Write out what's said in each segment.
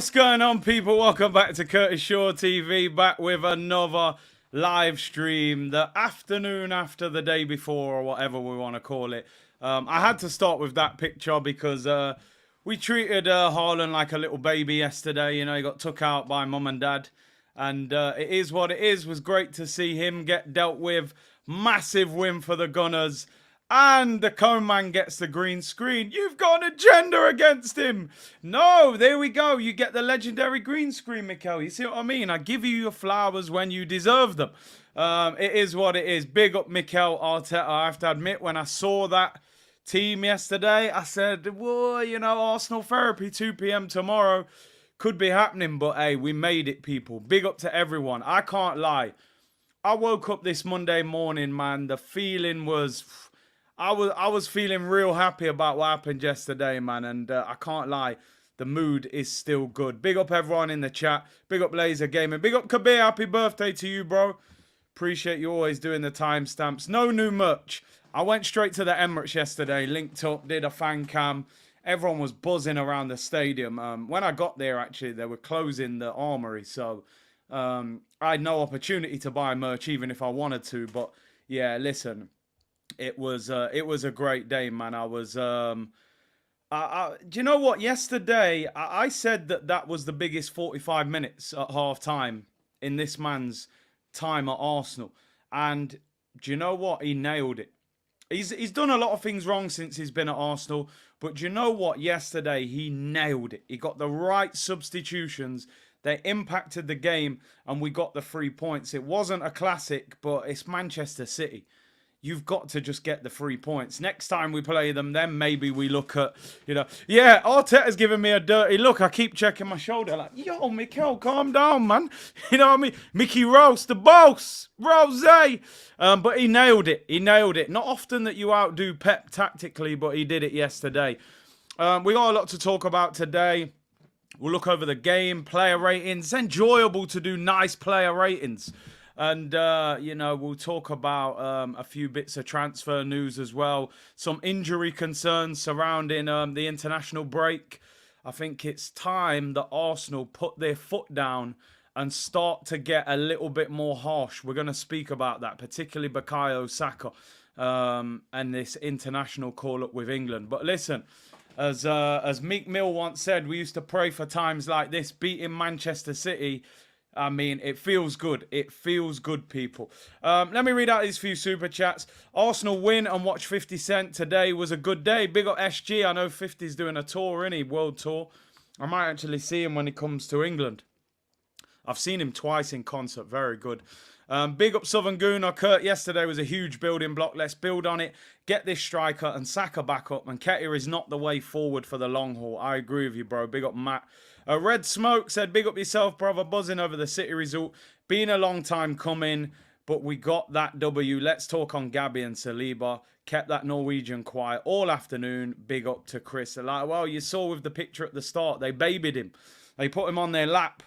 What's going on, people? Welcome back to Curtis Shaw TV, back with another live stream, the afternoon after the day before, or whatever we want to call it. I had to start with that picture because we treated Haaland like a little baby yesterday. You know, he got took out by mum and dad, and it is what it is. It was great to see him get dealt with. Massive win for the Gunners. And the cone man gets the green screen. You've got an agenda against him. No, there we go. You get the legendary green screen, Mikel. You see what I mean? I give you your flowers when you deserve them. It is what it is. Big up Mikel Arteta. I have to admit, when I saw that team yesterday, I said, well, you know, Arsenal therapy, 2 p.m. tomorrow. Could be happening, but hey, we made it, people. Big up to everyone. I can't lie. I woke up this Monday morning, man. The feeling was... I was feeling real happy about what happened yesterday, man, and I can't lie, the mood is still good. Big up everyone in the chat. Big up Laser Gaming. Big up Kabir. Happy birthday to you, bro. Appreciate you always doing the timestamps. No new merch. I went straight to the Emirates yesterday, linked up, did a fan cam. Everyone was buzzing around the stadium. When I got there, actually, they were closing the armory, so I had no opportunity to buy merch, even if I wanted to. But yeah, listen. It was a great day, man. I was, do you know what? Yesterday, I said that was the biggest 45 minutes at half time in this man's time at Arsenal. And do you know what? He nailed it. He's done a lot of things wrong since he's been at Arsenal. But do you know what? Yesterday, he nailed it. He got the right substitutions. They impacted the game and we got the 3 points. It wasn't a classic, but it's Manchester City. You've got to just get the 3 points. Next time we play them, then maybe we look at, you know. Yeah, Arteta's giving me a dirty look. I keep checking my shoulder like, yo, Mikel, calm down, man. You know what I mean? Mickey Roast, the boss, Rose. But he nailed it. He nailed it. Not often that you outdo Pep tactically, but he did it yesterday. We got a lot to talk about today. We'll look over the game, player ratings. It's enjoyable to do nice player ratings. And, you know, we'll talk about a few bits of transfer news as well. Some injury concerns surrounding the international break. I think it's time that Arsenal put their foot down and start to get a little bit more harsh. We're going to speak about that, particularly Bukayo Saka and this international call-up with England. But listen, as Meek Mill once said, we used to pray for times like this, beating Manchester City. I mean, it feels good. It feels good, people. Let me read out these few super chats. Arsenal win and watch 50 Cent today was a good day. Big up SG. I know 50's doing a tour, isn't he? World tour. I might actually see him when he comes to England. I've seen him twice in concert. Very good. Big up Southern Gooner. Kurt, yesterday was a huge building block. Let's build on it. Get this striker and Saka back up. And Ketia is not the way forward for the long haul. I agree with you, bro. Big up Matt. Red Smoke said, big up yourself, brother. Buzzing over the City result. Been a long time coming, but we got that W. Let's talk on Gabby and Saliba. Kept that Norwegian quiet all afternoon. Big up to Chris. Like, well, you saw with the picture at the start, they babied him. They put him on their lap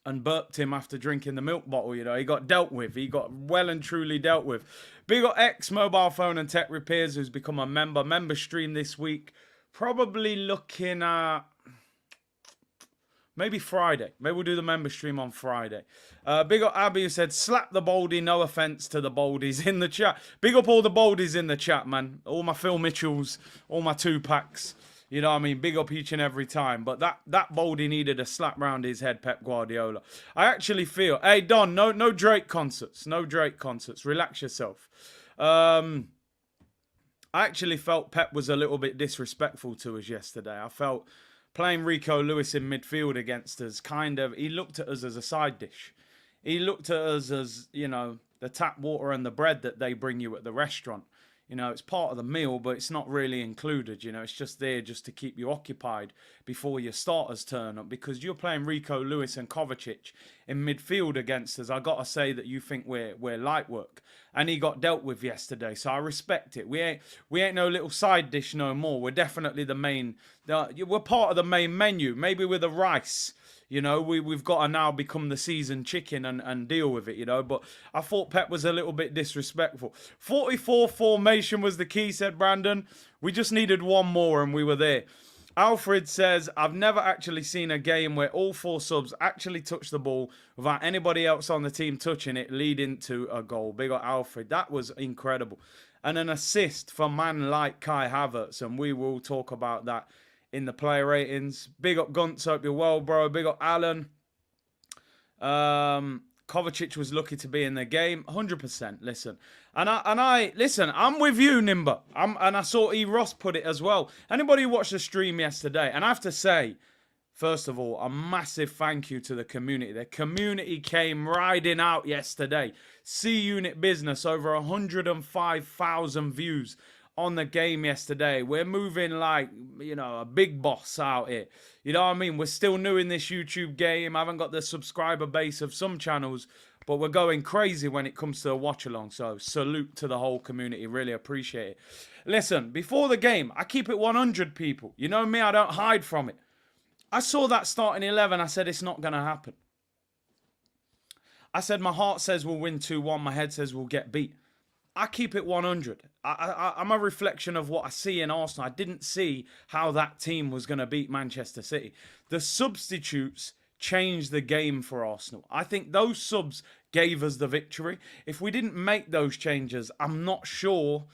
and burped him after drinking the milk bottle, you know. He got dealt with. He got well and truly dealt with. Big up X Mobile Phone and Tech Repairs, who's become a member. Member stream this week. Probably looking at... maybe Friday. Maybe we'll do the member stream on Friday. Big up Abby, who said, slap the Baldy. No offense to the Baldies in the chat. Big up all the Baldies in the chat, man. All my Phil Mitchells, all my Tupacs. You know what I mean? Big up each and every time. But that Baldy needed a slap round his head, Pep Guardiola. I actually feel... hey, Don, no Drake concerts. No Drake concerts. Relax yourself. I actually felt Pep was a little bit disrespectful to us yesterday. I felt... playing Rico Lewis in midfield against us, kind of, he looked at us as a side dish. He looked at us as, you know, the tap water and the bread that they bring you at the restaurant. You know, it's part of the meal, but it's not really included. You know, it's just there just to keep you occupied before your starters turn up. Because you're playing Rico Lewis and Kovacic in midfield against us. I got to say that you think we're light work. And he got dealt with yesterday, so I respect it. We ain't no little side dish no more. We're definitely the main... we're part of the main menu. Maybe with the rice. You know, we've got to now become the seasoned chicken and deal with it, you know. But I thought Pep was a little bit disrespectful. 44 formation was the key, said Brandon. We just needed one more and we were there. Alfred says, I've never actually seen a game where all 4 subs actually touch the ball without anybody else on the team touching it, leading to a goal. Big up Alfred. That was incredible. And an assist for a man like Kai Havertz, and we will talk about that in the player ratings. Big up Guntz, hope you're well, bro. Big up Alan. Kovacic was lucky to be in the game, 100%. Listen, listen. I'm with you, Nimba. And I saw E. Ross put it as well. Anybody who watched the stream yesterday, and I have to say, first of all, a massive thank you to the community. The community came riding out yesterday. C-Unit Business, over 105,000 views on the game yesterday. We're moving like, a big boss out here. You know what I mean? We're still new in this YouTube game. I haven't got the subscriber base of some channels, but we're going crazy when it comes to a watch along. So salute to the whole community. Really appreciate it. Listen, before the game, I keep it 100, people. You know me, I don't hide from it. I saw that starting 11. I said, it's not going to happen. I said, my heart says we'll win 2-1. My head says we'll get beat. I keep it 100. I'm a reflection of what I see in Arsenal. I didn't see how that team was going to beat Manchester City. The substitutes changed the game for Arsenal. I think those subs gave us the victory. If we didn't make those changes, I'm not sure,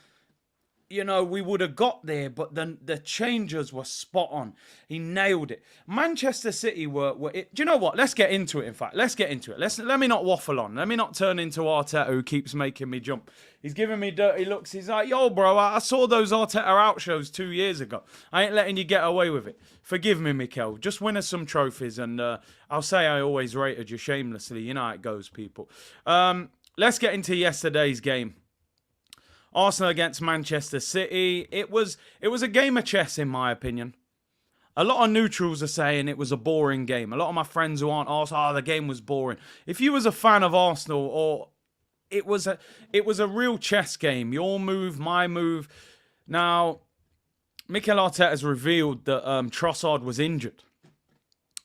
we would have got there, but then the changes were spot on. He nailed it. Manchester City were do you know what? Let's get into it, in fact. Let's get into it. Let me not waffle on. Let me not turn into Arteta, who keeps making me jump. He's giving me dirty looks. He's like, yo, bro, I saw those Arteta out shows 2 years ago. I ain't letting you get away with it. Forgive me, Mikel. Just win us some trophies, and I'll say I always rated you shamelessly. You know how it goes, people. Let's get into yesterday's game. Arsenal against Manchester City. It was a game of chess, in my opinion. A lot of neutrals are saying it was a boring game. A lot of my friends who aren't Arsenal, the game was boring. If you was a fan of Arsenal, or it was a real chess game. Your move, my move. Now, Mikel Arteta has revealed that Trossard was injured.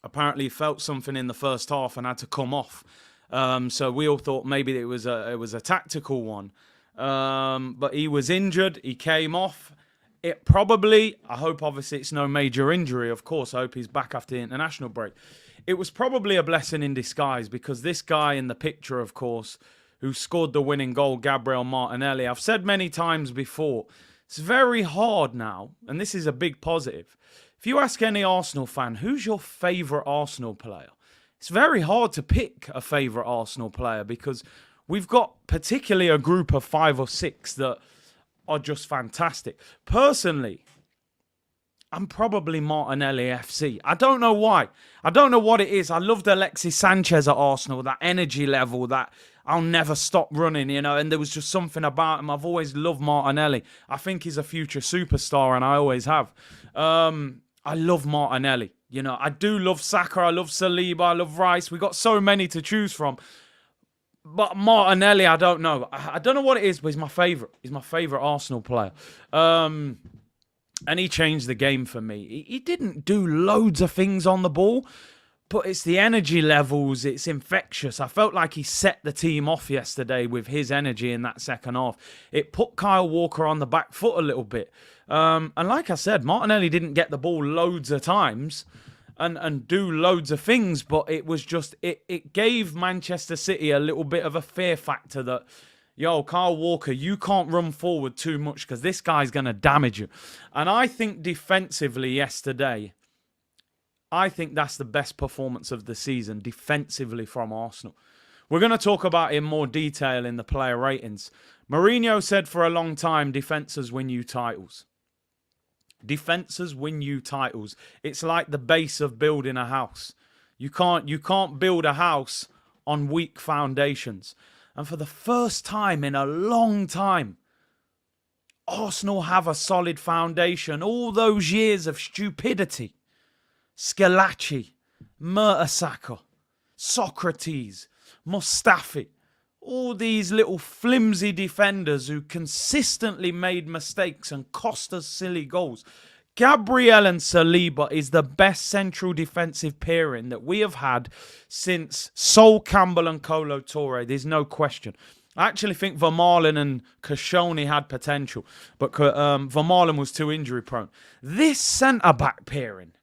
Apparently, he felt something in the first half and had to come off. So we all thought maybe it was a tactical one. But he was injured. He came off. I hope obviously it's no major injury, of course. I hope he's back after the international break. It was probably a blessing in disguise, because this guy in the picture, of course, who scored the winning goal, Gabriel Martinelli, I've said many times before, it's very hard now, and this is a big positive. If you ask any Arsenal fan, who's your favourite Arsenal player? It's very hard to pick a favourite Arsenal player, because we've got particularly a group of 5 or 6 that are just fantastic. Personally, I'm probably Martinelli FC. I don't know why. I don't know what it is. I loved Alexis Sanchez at Arsenal, that energy level, that I'll never stop running, and there was just something about him. I've always loved Martinelli. I think he's a future superstar, and I always have. I love Martinelli. I do love Saka. I love Saliba. I love Rice. We got so many to choose from. But Martinelli, I don't know. I don't know what it is, but he's my favourite. He's my favourite Arsenal player. And he changed the game for me. He didn't do loads of things on the ball, but it's the energy levels. It's infectious. I felt like he set the team off yesterday with his energy in that second half. It put Kyle Walker on the back foot a little bit. And like I said, Martinelli didn't get the ball loads of times and do loads of things, but it was just, it gave Manchester City a little bit of a fear factor that, yo, Kyle Walker, you can't run forward too much because this guy's going to damage you. And I think defensively yesterday, I think that's the best performance of the season defensively from Arsenal. We're going to talk about it in more detail in the player ratings. Mourinho said for a long time, defences win you titles. Defences win you titles. It's like the base of building a house. You can't build a house on weak foundations. And for the first time in a long time, Arsenal have a solid foundation. All those years of stupidity. Schillaci, Mertesacker, Socrates, Mustafi. All these little flimsy defenders who consistently made mistakes and cost us silly goals. Gabriel and Saliba is the best central defensive pairing that we have had since Sol Campbell and Kolo Touré. There's no question. I actually think Vermaelen and Koscielny had potential, but Vermaelen was too injury prone. This centre-back pairing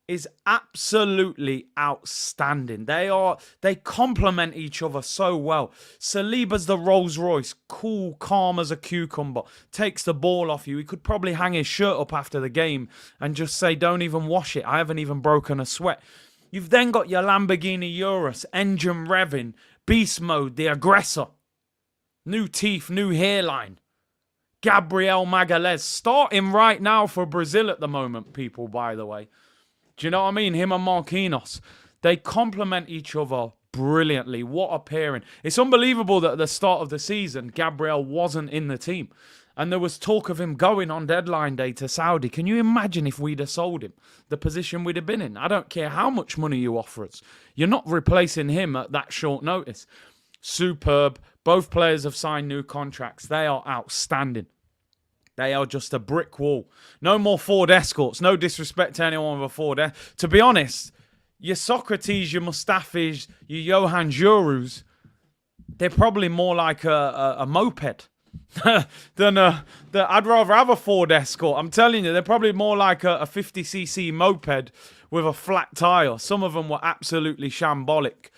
is absolutely outstanding. They complement each other so well. Saliba's the Rolls Royce, cool, calm as a cucumber, takes the ball off you. He could probably hang his shirt up after the game and just say, don't even wash it. I haven't even broken a sweat. You've then got your Lamborghini Urus, engine revving, beast mode, the aggressor. New teeth, new hairline. Gabriel Magalhaes, starting right now for Brazil at the moment, people, by the way. Do you know what I mean? Him and Marquinhos. They complement each other brilliantly. What a pairing. It's unbelievable that at the start of the season, Gabriel wasn't in the team. And there was talk of him going on deadline day to Saudi. Can you imagine if we'd have sold him? The position we'd have been in. I don't care how much money you offer us. You're not replacing him at that short notice. Superb. Both players have signed new contracts. They are outstanding. They are just a brick wall. No more Ford Escorts. No disrespect to anyone with a Ford Escort. To be honest, your Socrates, your Mustafis, your Johan Jurus, they're probably more like a moped than I'd rather have a Ford Escort. I'm telling you, they're probably more like a 50cc moped with a flat tyre. Some of them were absolutely shambolic.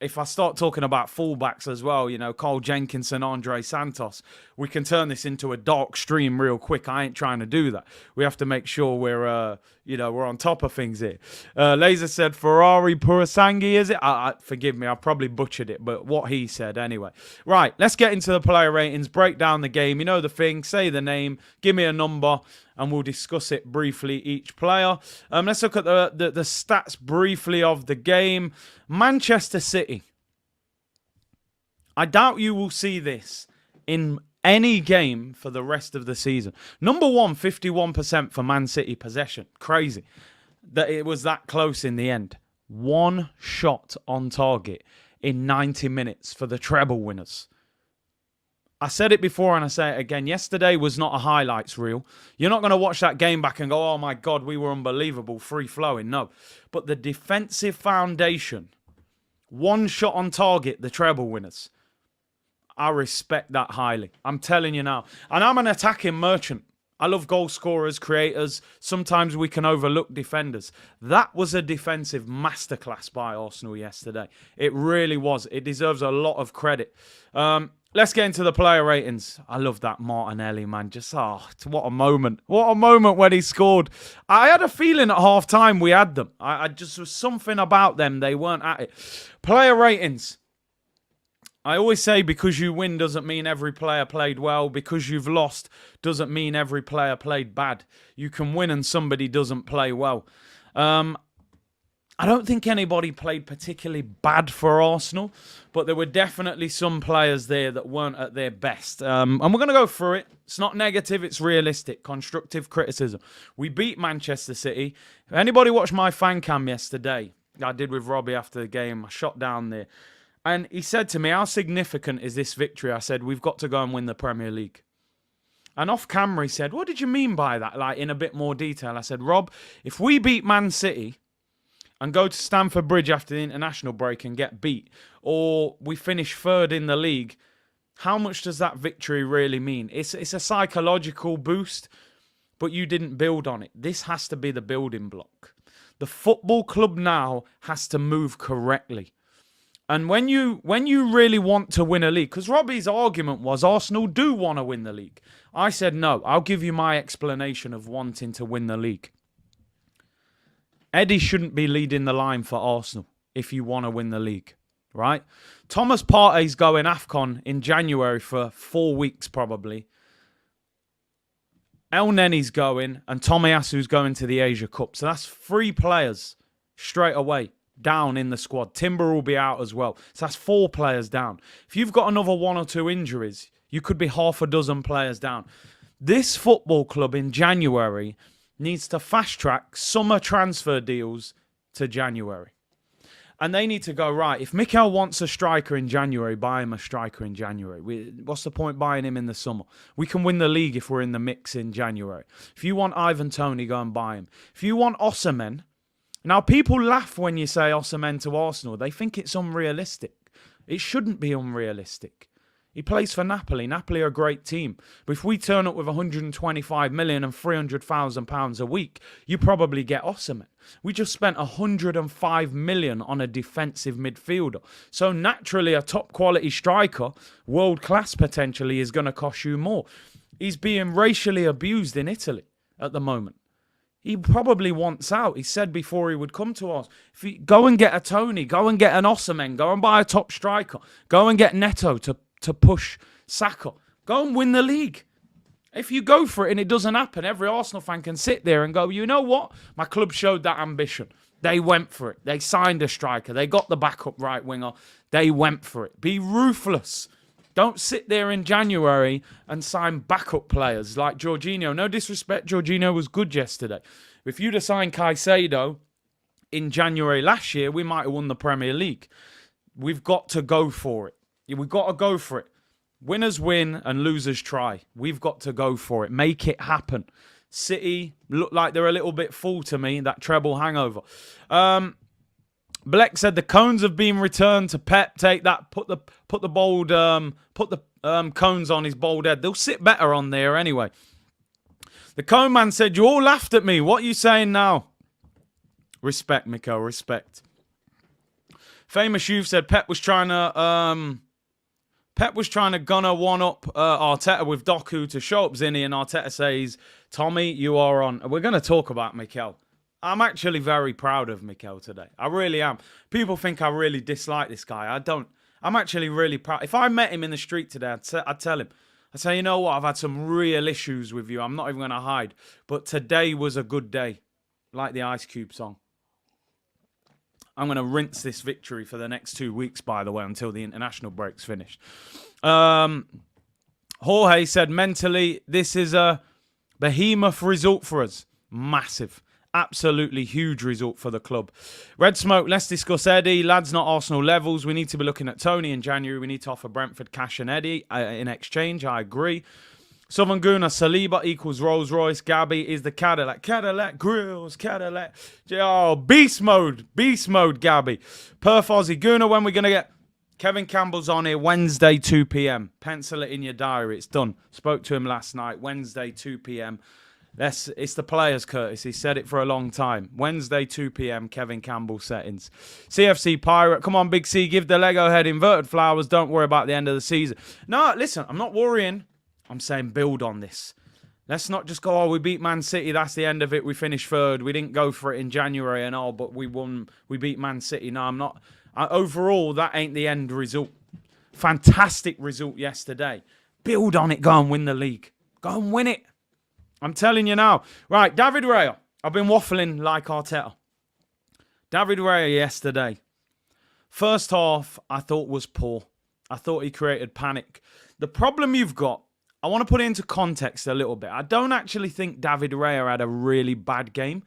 If I start talking about fullbacks as well, you know, Cole Jenkinson, Andre Santos, we can turn this into a dark stream real quick. I ain't trying to do that. We have to make sure we're, we're on top of things here. Laser said Ferrari Purasangi, is it? Forgive me, I probably butchered it, but what he said anyway. Right, let's get into the player ratings, break down the game. You know the thing, say the name, give me a number, and we'll discuss it briefly, each player. Let's look at the stats briefly of the game. Manchester City. I doubt you will see this in any game for the rest of the season. Number one, 51% for Man City possession. Crazy that it was that close in the end. One shot on target in 90 minutes for the treble winners. I said it before and I say it again. Yesterday was not a highlights reel. You're not going to watch that game back and go, oh my God, we were unbelievable, free-flowing. No. But the defensive foundation, one shot on target, the treble winners. I respect that highly. I'm telling you now. And I'm an attacking merchant. I love goal scorers, creators. Sometimes we can overlook defenders. That was a defensive masterclass by Arsenal yesterday. It really was. It deserves a lot of credit. Let's get into the player ratings. I love that Martinelli, man. Just, what a moment. What a moment when he scored. I had a feeling at half-time we had them. I just was something about them. They weren't at it. Player ratings. I always say because you win doesn't mean every player played well. Because you've lost doesn't mean every player played bad. You can win and somebody doesn't play well. I don't think anybody played particularly bad for Arsenal, but there were definitely some players there that weren't at their best. And we're going to go through it. It's not negative, it's realistic. Constructive criticism. We beat Manchester City. If anybody watched my fan cam yesterday, I did with Robbie after the game, I shot down there. And he said to me, how significant is this victory? I said, we've got to go and win the Premier League. And off camera, he said, what did you mean by that? Like, in a bit more detail. I said, Rob, if we beat Man City and go to Stamford Bridge after the international break and get beat, or we finish third in the league, how much does that victory really mean? It's a psychological boost, but you didn't build on it. This has to be the building block. The football club now has to move correctly. And when you really want to win a league, because Robbie's argument was Arsenal do want to win the league. I said, no, I'll give you my explanation of wanting to win the league. Eddie shouldn't be leading the line for Arsenal if you want to win the league, right? Thomas Partey's going AFCON in January for 4 weeks probably. El Nenny's going and Tomiyasu's going to the Asia Cup. So that's 3 players straight away down in the squad. Timber will be out as well. So that's 4 players down. If you've got another 1 or 2 injuries, you could be half a dozen players down. This football club in January needs to fast-track summer transfer deals to January. And they need to go, right, if Mikel wants a striker in January, buy him a striker in January. What's the point buying him in the summer? We can win the league if we're in the mix in January. If you want Ivan Toney, go and buy him. If you want Osimhen, now people laugh when you say Osimhen to Arsenal. They think it's unrealistic. It shouldn't be unrealistic. He plays for Napoli. Napoli are a great team. But if we turn up with 125 million and 300,000 pounds a week, you probably get Osimhen. We just spent 105 million on a defensive midfielder. So naturally, a top quality striker, world class potentially, is going to cost you more. He's being racially abused in Italy at the moment. He probably wants out. He said before he would come to us, go and get a Tony, go and get an Osimhen, go and buy a top striker, go and get Neto to push Saka. Go and win the league. If you go for it and it doesn't happen, every Arsenal fan can sit there and go, you know what? My club showed that ambition. They went for it. They signed a striker. They got the backup right winger. They went for it. Be ruthless. Don't sit there in January and sign backup players like Jorginho. No disrespect, Jorginho was good yesterday. If you'd have signed Caicedo in January last year, we might have won the Premier League. We've got to go for it. We've got to go for it. Winners win and losers try. We've got to go for it. Make it happen. City look like they're a little bit full to me, that treble hangover. Bleck said the cones have been returned to Pep. Take that. Put the cones on his bald head. They'll sit better on there anyway. The cone man said, you all laughed at me. What are you saying now? Respect, Miko. Respect. Famous Youth said Pep was trying to gunner one up Arteta with Doku to show up Zinni, and Arteta says, Tommy, you are on. We're going to talk about Mikel. I'm actually very proud of Mikel today. I really am. People think I really dislike this guy. I don't. I'm actually really proud. If I met him in the street today, I'd tell him. I'd say, you know what? I've had some real issues with you. I'm not even going to hide. But today was a good day. Like the Ice Cube song. I'm going to rinse this victory for the next 2 weeks, by the way, until the international break's finished. Jorge said, mentally, this is a behemoth result for us. Massive. Absolutely huge result for the club. Red Smoke, let's discuss Eddie. Lad's not Arsenal levels. We need to be looking at Tony in January. We need to offer Brentford cash and Eddie in exchange. I agree. Southern Guna, Saliba equals Rolls Royce. Gabby is the Cadillac. Cadillac grills, Cadillac. Oh, beast mode, Gabby. Perth Aussie Guna, when we're going to get... Kevin Campbell's on here Wednesday, 2 p.m. Pencil it in your diary. It's done. Spoke to him last night. Wednesday, 2 p.m. It's the players' courtesy. He said it for a long time. Wednesday, 2 p.m. Kevin Campbell settings. CFC Pirate. Come on, Big C. Give the Lego head inverted flowers. Don't worry about the end of the season. No, listen. I'm not worrying. I'm saying build on this. Let's not just go, oh, we beat Man City. That's the end of it. We finished third. We didn't go for it in January and all, but we won. We beat Man City. No, I'm not. Overall, that ain't the end result. Fantastic result yesterday. Build on it. Go and win the league. Go and win it. I'm telling you now. Right, David Raya. I've been waffling like Arteta. David Raya yesterday. First half, I thought was poor. I thought he created panic. The problem you've got, I want to put it into context a little bit. I don't actually think David Raya had a really bad game.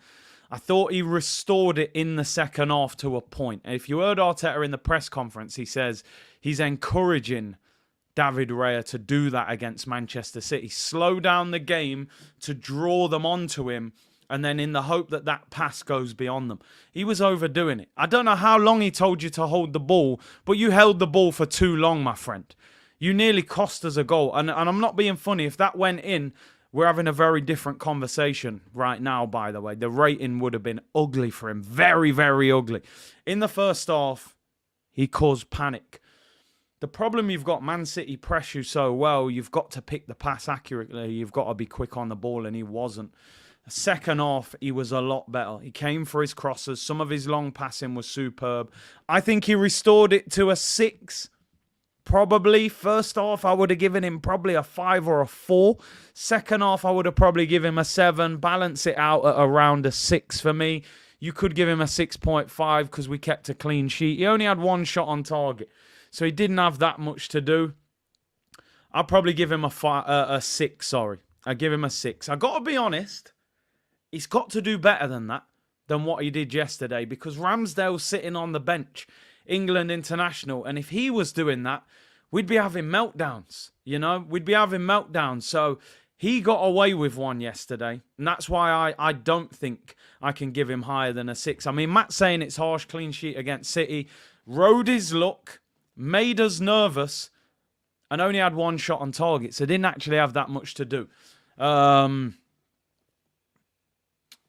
I thought he restored it in the second half to a point. And if you heard Arteta in the press conference, he says he's encouraging David Raya to do that against Manchester City. Slow down the game to draw them onto him, and then in the hope that that pass goes beyond them. He was overdoing it. I don't know how long he told you to hold the ball, but you held the ball for too long, my friend. You nearly cost us a goal. And I'm not being funny. If that went in, we're having a very different conversation right now, by the way. The rating would have been ugly for him. Very, very ugly. In the first half, he caused panic. The problem you've got, Man City press you so well, you've got to pick the pass accurately. You've got to be quick on the ball, and he wasn't. The second half, he was a lot better. He came for his crosses. Some of his long passing was superb. I think he restored it to a 6. Probably. First half, I would have given him probably a 5 or a 4. Second half, I would have probably given him a 7. Balance it out at around a 6 for me. You could give him a 6.5 because we kept a clean sheet. He only had one shot on target. So he didn't have that much to do. I'll probably give him a 6, sorry. I'll give him a 6. I got to be honest, he's got to do better than that, than what he did yesterday, because Ramsdale's sitting on the bench, England international, and if he was doing that, we'd be having meltdowns, you know? We'd be having meltdowns. So he got away with one yesterday, and that's why I don't think I can give him higher than a 6. I mean, Matt's saying it's harsh, clean sheet against City. Rode his luck. made us nervous, and only had one shot on target, so didn't actually have that much to do. And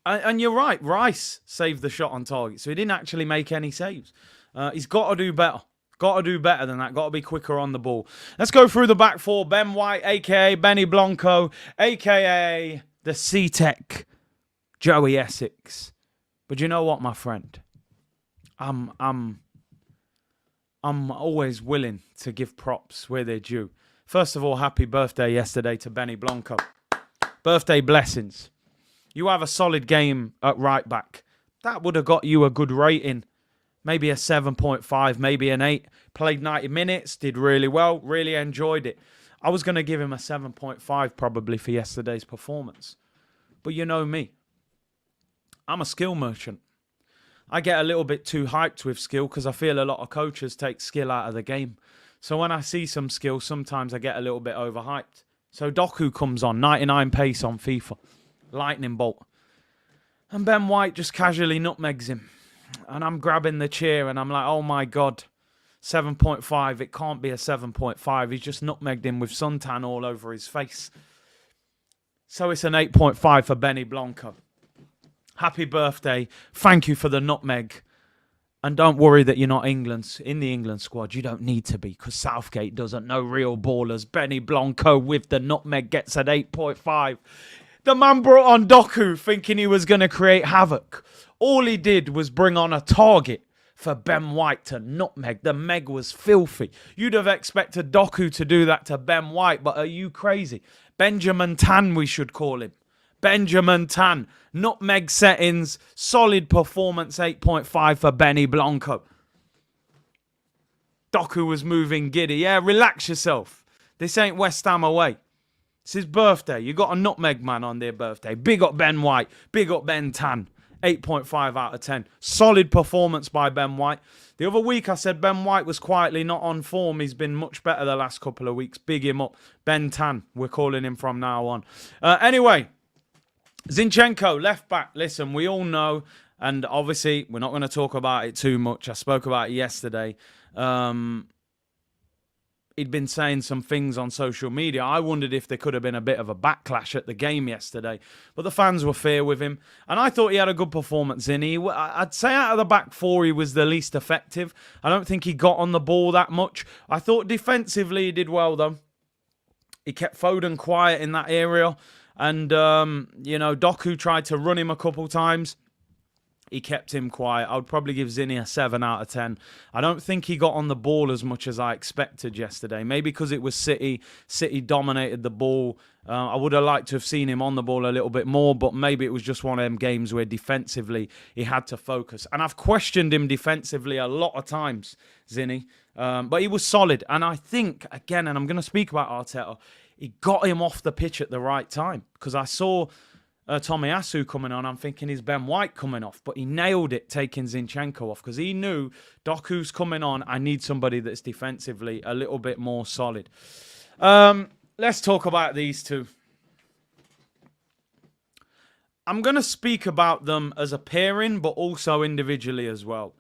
you're right, Rice saved the shot on target, so he didn't actually make any saves. He's got to do better. Got to do better than that. Got to be quicker on the ball. Let's go through the back four. Ben White, a.k.a. Benny Blanco, a.k.a. the C-Tech, Joey Essex. But you know what, my friend? I'm always willing to give props where they're due. First of all, happy birthday yesterday to Benny Blanco. Birthday blessings. You have a solid game at right back. That would have got you a good rating. Maybe a 7.5, maybe an 8. Played 90 minutes, did really well, really enjoyed it. I was going to give him a 7.5 probably for yesterday's performance. But you know me. I'm a skill merchant. I get a little bit too hyped with skill because I feel a lot of coaches take skill out of the game. So when I see some skill, sometimes I get a little bit overhyped. So Doku comes on, 99 pace on FIFA. Lightning bolt. And Ben White just casually nutmegs him. And I'm grabbing the chair and I'm like, oh my God, 7.5. It can't be a 7.5. He's just nutmegged him with suntan all over his face. So it's an 8.5 for Benny Blanco. Happy birthday. Thank you for the nutmeg. And don't worry that you're not in the England squad. You don't need to be because Southgate doesn't know real ballers. Benny Blanco with the nutmeg gets an 8.5. The man brought on Doku thinking he was going to create havoc. All he did was bring on a target for Ben White to nutmeg. The meg was filthy. You'd have expected Doku to do that to Ben White, but are you crazy? Benjamin Tan, we should call him. Benjamin Tan. Nutmeg settings. Solid performance, 8.5 for Benny Blanco. Doku was moving giddy. Yeah, relax yourself. This ain't West Ham away. It's his birthday. You got a nutmeg man on their birthday. Big up Ben White. Big up Ben Tan. 8.5 out of 10. Solid performance by Ben White. The other week I said Ben White was quietly not on form. He's been much better the last couple of weeks. Big him up. Ben Tan. We're calling him from now on. Anyway, Zinchenko, left back. Listen, we all know, and obviously we're not going to talk about it too much. I spoke about it yesterday. He'd been saying some things on social media. I wondered if there could have been a bit of a backlash at the game yesterday. But the fans were fair with him. And I thought he had a good performance in. I'd say out of the back four, he was the least effective. I don't think he got on the ball that much. I thought defensively he did well, though. He kept Foden quiet in that area. And, Doku tried to run him a couple times. He kept him quiet. I would probably give Zinni a 7 out of 10. I don't think he got on the ball as much as I expected yesterday. Maybe because it was City. City dominated the ball. I would have liked to have seen him on the ball a little bit more, but maybe it was just one of them games where defensively he had to focus. And I've questioned him defensively a lot of times, Zinni. But he was solid. And I think, again, and I'm going to speak about Arteta, he got him off the pitch at the right time. Because I saw Tomiyasu coming on, I'm thinking is Ben White coming off, but he nailed it taking Zinchenko off because he knew Doku's coming on. I need somebody that's defensively a little bit more solid. Let's talk about these two. I'm going to speak about them as a pairing, but also individually as well.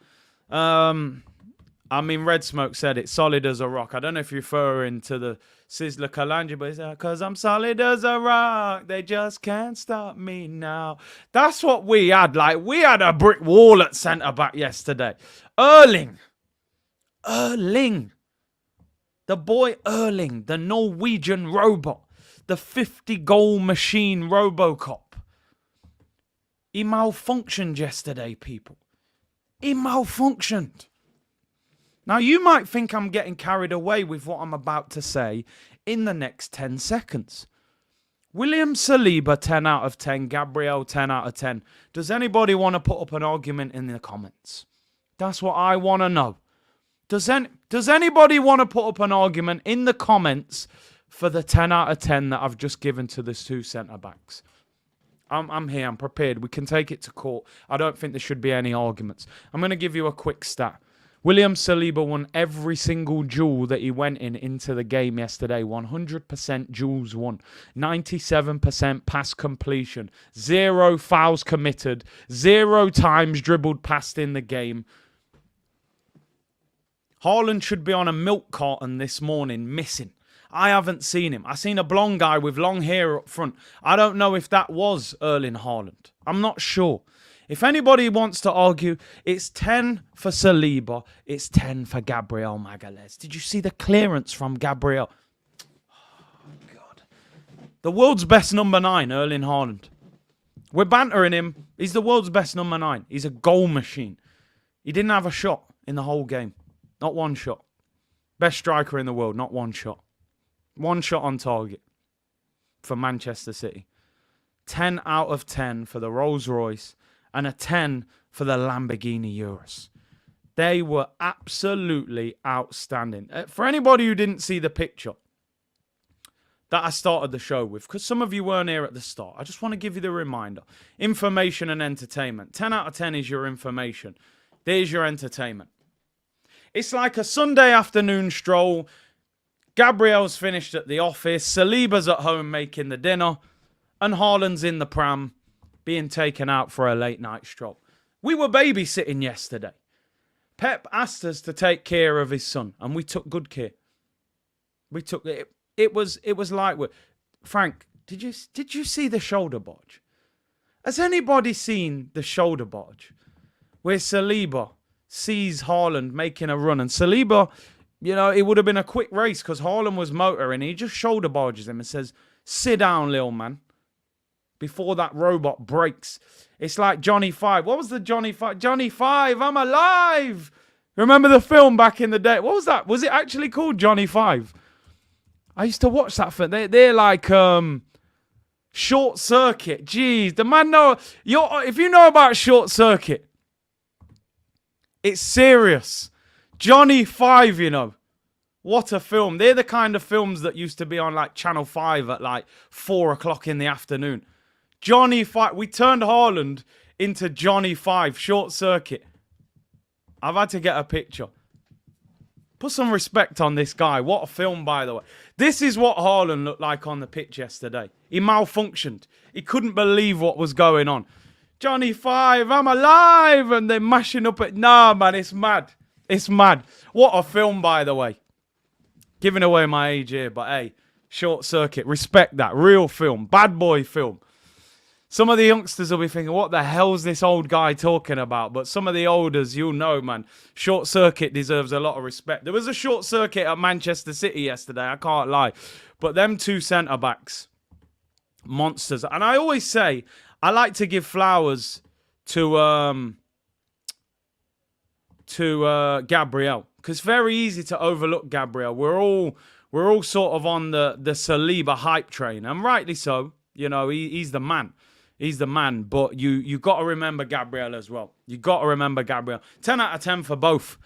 Red Smoke said it, solid as a rock. I don't know if you're referring to the Sizzler Kalanja, but it's because I'm solid as a rock. They just can't stop me now. That's what we had. We had a brick wall at centre-back yesterday. Erling. The boy Erling, the Norwegian robot. The 50-goal machine Robocop. He malfunctioned yesterday, people. He malfunctioned. Now, you might think I'm getting carried away with what I'm about to say in the next 10 seconds. William Saliba, 10 out of 10. Gabriel, 10 out of 10. Does anybody want to put up an argument in the comments? That's what I want to know. Does anybody want to put up an argument in the comments for the 10 out of 10 that I've just given to the two centre-backs? I'm here. I'm prepared. We can take it to court. I don't think there should be any arguments. I'm going to give you a quick stat. William Saliba won every single duel that he went into the game yesterday. 100% duels won. 97% pass completion. 0 fouls committed. 0 times dribbled past in the game. Haaland should be on a milk carton this morning, missing. I haven't seen him. I seen a blonde guy with long hair up front. I don't know if that was Erling Haaland. I'm not sure. If anybody wants to argue, it's 10 for Saliba. It's 10 for Gabriel Magalhaes. Did you see the clearance from Gabriel? Oh, God. The world's best number 9, Erling Haaland. We're bantering him. He's the world's best number 9. He's a goal machine. He didn't have a shot in the whole game. Not one shot. Best striker in the world, not one shot. One shot on target for Manchester City. 10 out of 10 for the Rolls Royce and a 10 for the Lamborghini Urus. They were absolutely outstanding. For anybody who didn't see the picture that I started the show with, because some of you weren't here at the start, I just want to give you the reminder. Information and entertainment. 10 out of 10 is your information. There's your entertainment. It's like a Sunday afternoon stroll. Gabriel's finished at the office. Saliba's at home making the dinner. And Haaland's in the pram being taken out for a late night stroll. We were babysitting yesterday. Pep asked us to take care of his son. And we took good care. We took it. It was like, Frank, did you see the shoulder barge? Has anybody seen the shoulder barge? Where Saliba sees Haaland making a run. And Saliba, you know, it would have been a quick race because Haaland was motoring. He just shoulder barges him and says, sit down, little man. Before that robot breaks. It's like Johnny Five. What was the Johnny Five? Johnny Five, I'm alive. Remember the film back in the day? What was that? Was it actually called Johnny Five? I used to watch that film. They're like Short Circuit. Jeez, the man know. If you know about Short Circuit, it's serious. Johnny Five, you know. What a film. They're the kind of films that used to be on like Channel 5 at like 4 o'clock in the afternoon. Johnny Five. We turned Haaland into Johnny Five. Short Circuit. I've had to get a picture. Put some respect on this guy. What a film, by the way. This is what Haaland looked like on the pitch yesterday. He malfunctioned. He couldn't believe what was going on. Johnny Five, I'm alive. And they're mashing up at... Nah, man, it's mad. It's mad. What a film, by the way. Giving away my age here, but hey, Short Circuit. Respect that. Real film. Bad boy film. Some of the youngsters will be thinking, what the hell's this old guy talking about? But some of the olders, you'll know, man. Short Circuit deserves a lot of respect. There was a Short Circuit at Manchester City yesterday. I can't lie. But them two centre-backs, monsters. And I always say, I like to give flowers to Gabriel. Because it's very easy to overlook Gabriel. We're all sort of on the Saliba hype train. And rightly so. You know, he's the man. He's the man. But you got to remember Gabriel as well. You got to remember Gabriel. 10 out of 10 for both.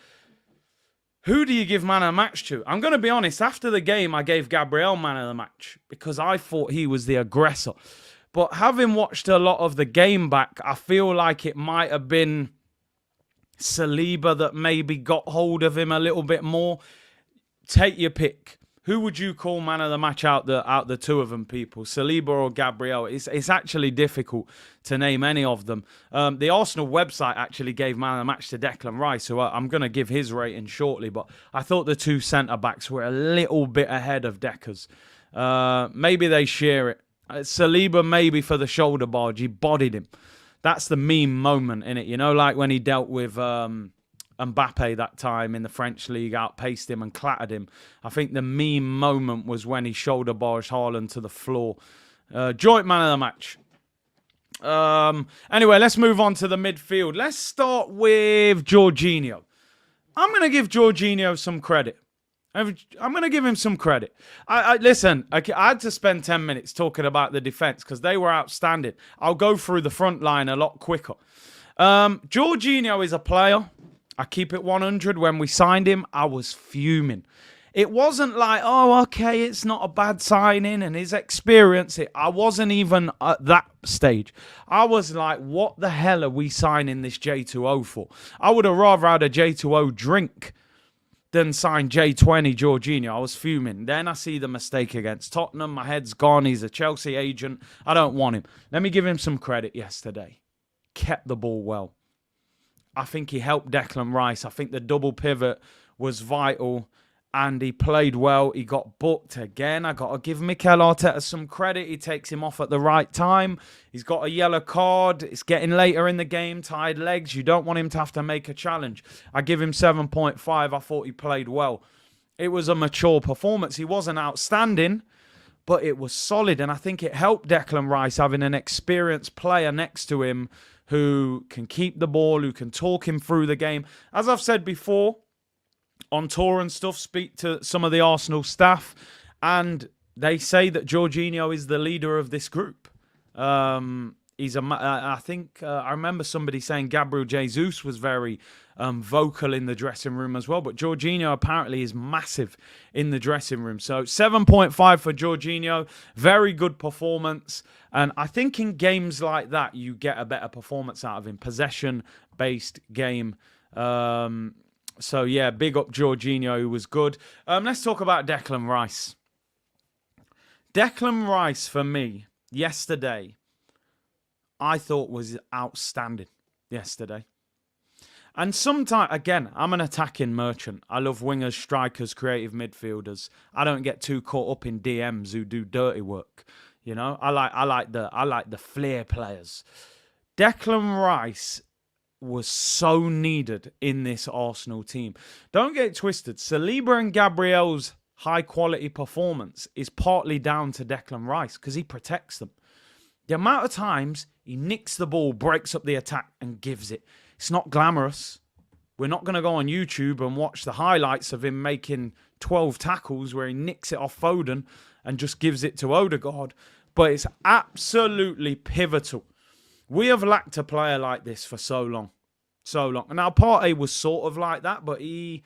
Who do you give man of the match to? I'm going to be honest. After the game, I gave Gabriel man of the match. Because I thought he was the aggressor. But having watched a lot of the game back, I feel like it might have been Saliba that maybe got hold of him a little bit more. Take your pick. Who would you call man of the match out the two of them, people? Saliba or Gabriel? It's actually difficult to name any of them. The Arsenal website actually gave man of the match to Declan Rice, who I'm going to give his rating shortly. But I thought the two centre-backs were a little bit ahead of Decker's. Maybe they share it. Saliba maybe for the shoulder barge. He bodied him. That's the meme moment in it. You know, like when he dealt with Mbappe that time in the French league, outpaced him and clattered him. I think the meme moment was when he shoulder barged Haaland to the floor. Joint man of the match. Anyway, let's move on to the midfield. Let's start with Jorginho. I'm going to give Jorginho some credit. I'm going to give him some credit. Listen, I had to spend 10 minutes talking about the defence because they were outstanding. I'll go through the front line a lot quicker. Jorginho is a player. I keep it 100. When we signed him, I was fuming. It wasn't like, oh, okay, it's not a bad signing and his experience. I wasn't even at that stage. I was like, what the hell are we signing this J2O for? I would have rather had a J2O drink than sign J20 Jorginho. I was fuming. Then I see the mistake against Tottenham. My head's gone. He's a Chelsea agent. I don't want him. Let me give him some credit yesterday. Kept the ball well. I think he helped Declan Rice. I think the double pivot was vital. And he played well. He got booked again. I got to give Mikel Arteta some credit. He takes him off at the right time. He's got a yellow card. It's getting later in the game. Tired legs. You don't want him to have to make a challenge. I give him 7.5. I thought he played well. It was a mature performance. He wasn't outstanding, but it was solid. And I think it helped Declan Rice having an experienced player next to him who can keep the ball, who can talk him through the game. As I've said before, on tour and stuff, speak to some of the Arsenal staff, and they say that Jorginho is the leader of this group. I think I remember somebody saying Gabriel Jesus was very vocal in the dressing room as well, but Jorginho apparently is massive in the dressing room. So 7.5 for Jorginho, very good performance, and I think in games like that you get a better performance out of him, possession-based game. So, yeah, big up Jorginho, who was good. Let's talk about Declan Rice. Declan Rice, for me, yesterday, I thought was outstanding yesterday. And sometimes, again, I'm an attacking merchant. I love wingers, strikers, creative midfielders. I don't get too caught up in DMs who do dirty work. You know, I like the flair players. Declan Rice was so needed in this Arsenal team. Don't get it twisted. Saliba and Gabriel's high-quality performance is partly down to Declan Rice because he protects them. The amount of times he nicks the ball, breaks up the attack and gives it. It's not glamorous. We're not going to go on YouTube and watch the highlights of him making 12 tackles where he nicks it off Foden and just gives it to Odegaard. But it's absolutely pivotal. We have lacked a player like this for so long. So long. Now, Partey was sort of like that, but he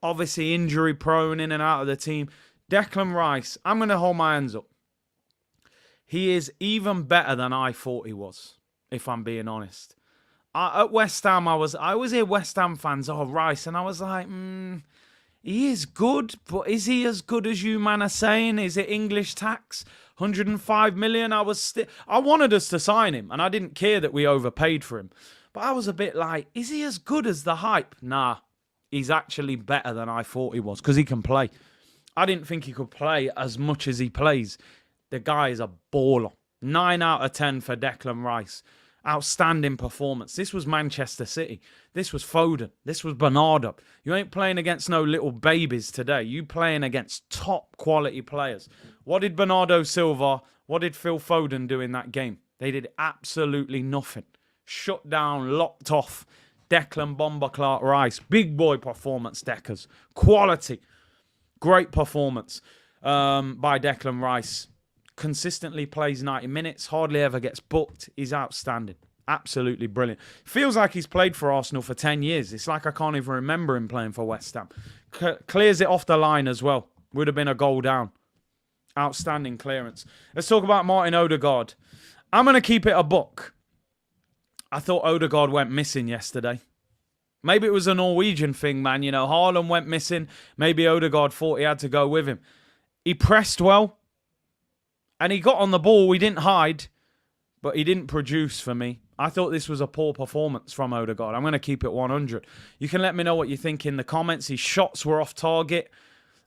obviously injury prone in and out of the team. Declan Rice, I'm going to hold my hands up. He is even better than I thought he was, if I'm being honest. At West Ham, I was here West Ham fans, Rice, and I was like, he is good, but is he as good as you man are saying? Is it English tax? 105 million? I wanted us to sign him, and I didn't care that we overpaid for him. But I was a bit like, is he as good as the hype? Nah, he's actually better than I thought he was, because he can play. I didn't think he could play as much as he plays. The guy is a baller. 9 out of 10 for Declan Rice. Outstanding performance. This was Manchester City. This was Foden. This was Bernardo. You ain't playing against no little babies today. You playing against top quality players. What did Bernardo Silva, what did Phil Foden do in that game? They did absolutely nothing. Shut down, locked off. Declan Bomber Clark Rice. Big boy performance, Deckers. Quality. Great performance by Declan Rice. Consistently plays 90 minutes, hardly ever gets booked. He's outstanding. Absolutely brilliant. Feels like he's played for Arsenal for 10 years. It's like I can't even remember him playing for West Ham. Clears it off the line as well. Would have been a goal down. Outstanding clearance. Let's talk about Martin Odegaard. I'm going to keep it a buck. I thought Odegaard went missing yesterday. Maybe it was a Norwegian thing, man. You know, Haaland went missing. Maybe Odegaard thought he had to go with him. He pressed well. And he got on the ball. We didn't hide. But he didn't produce for me. I thought this was a poor performance from Odegaard. I'm going to keep it 100. You can let me know what you think in the comments. His shots were off target.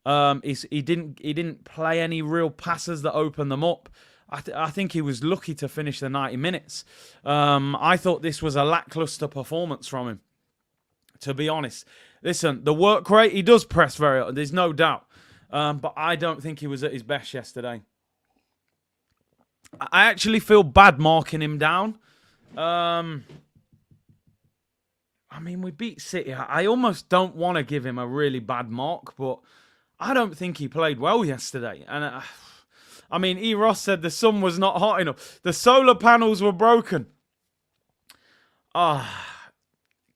He didn't play any real passes that opened them up. I think he was lucky to finish the 90 minutes. I thought this was a lackluster performance from him, to be honest. Listen, the work rate, he does press very, there's no doubt. But I don't think he was at his best yesterday. I actually feel bad marking him down. I mean, we beat City. I almost don't want to give him a really bad mark, but I don't think he played well yesterday. And I mean, E. Ross said the sun was not hot enough. The solar panels were broken. Can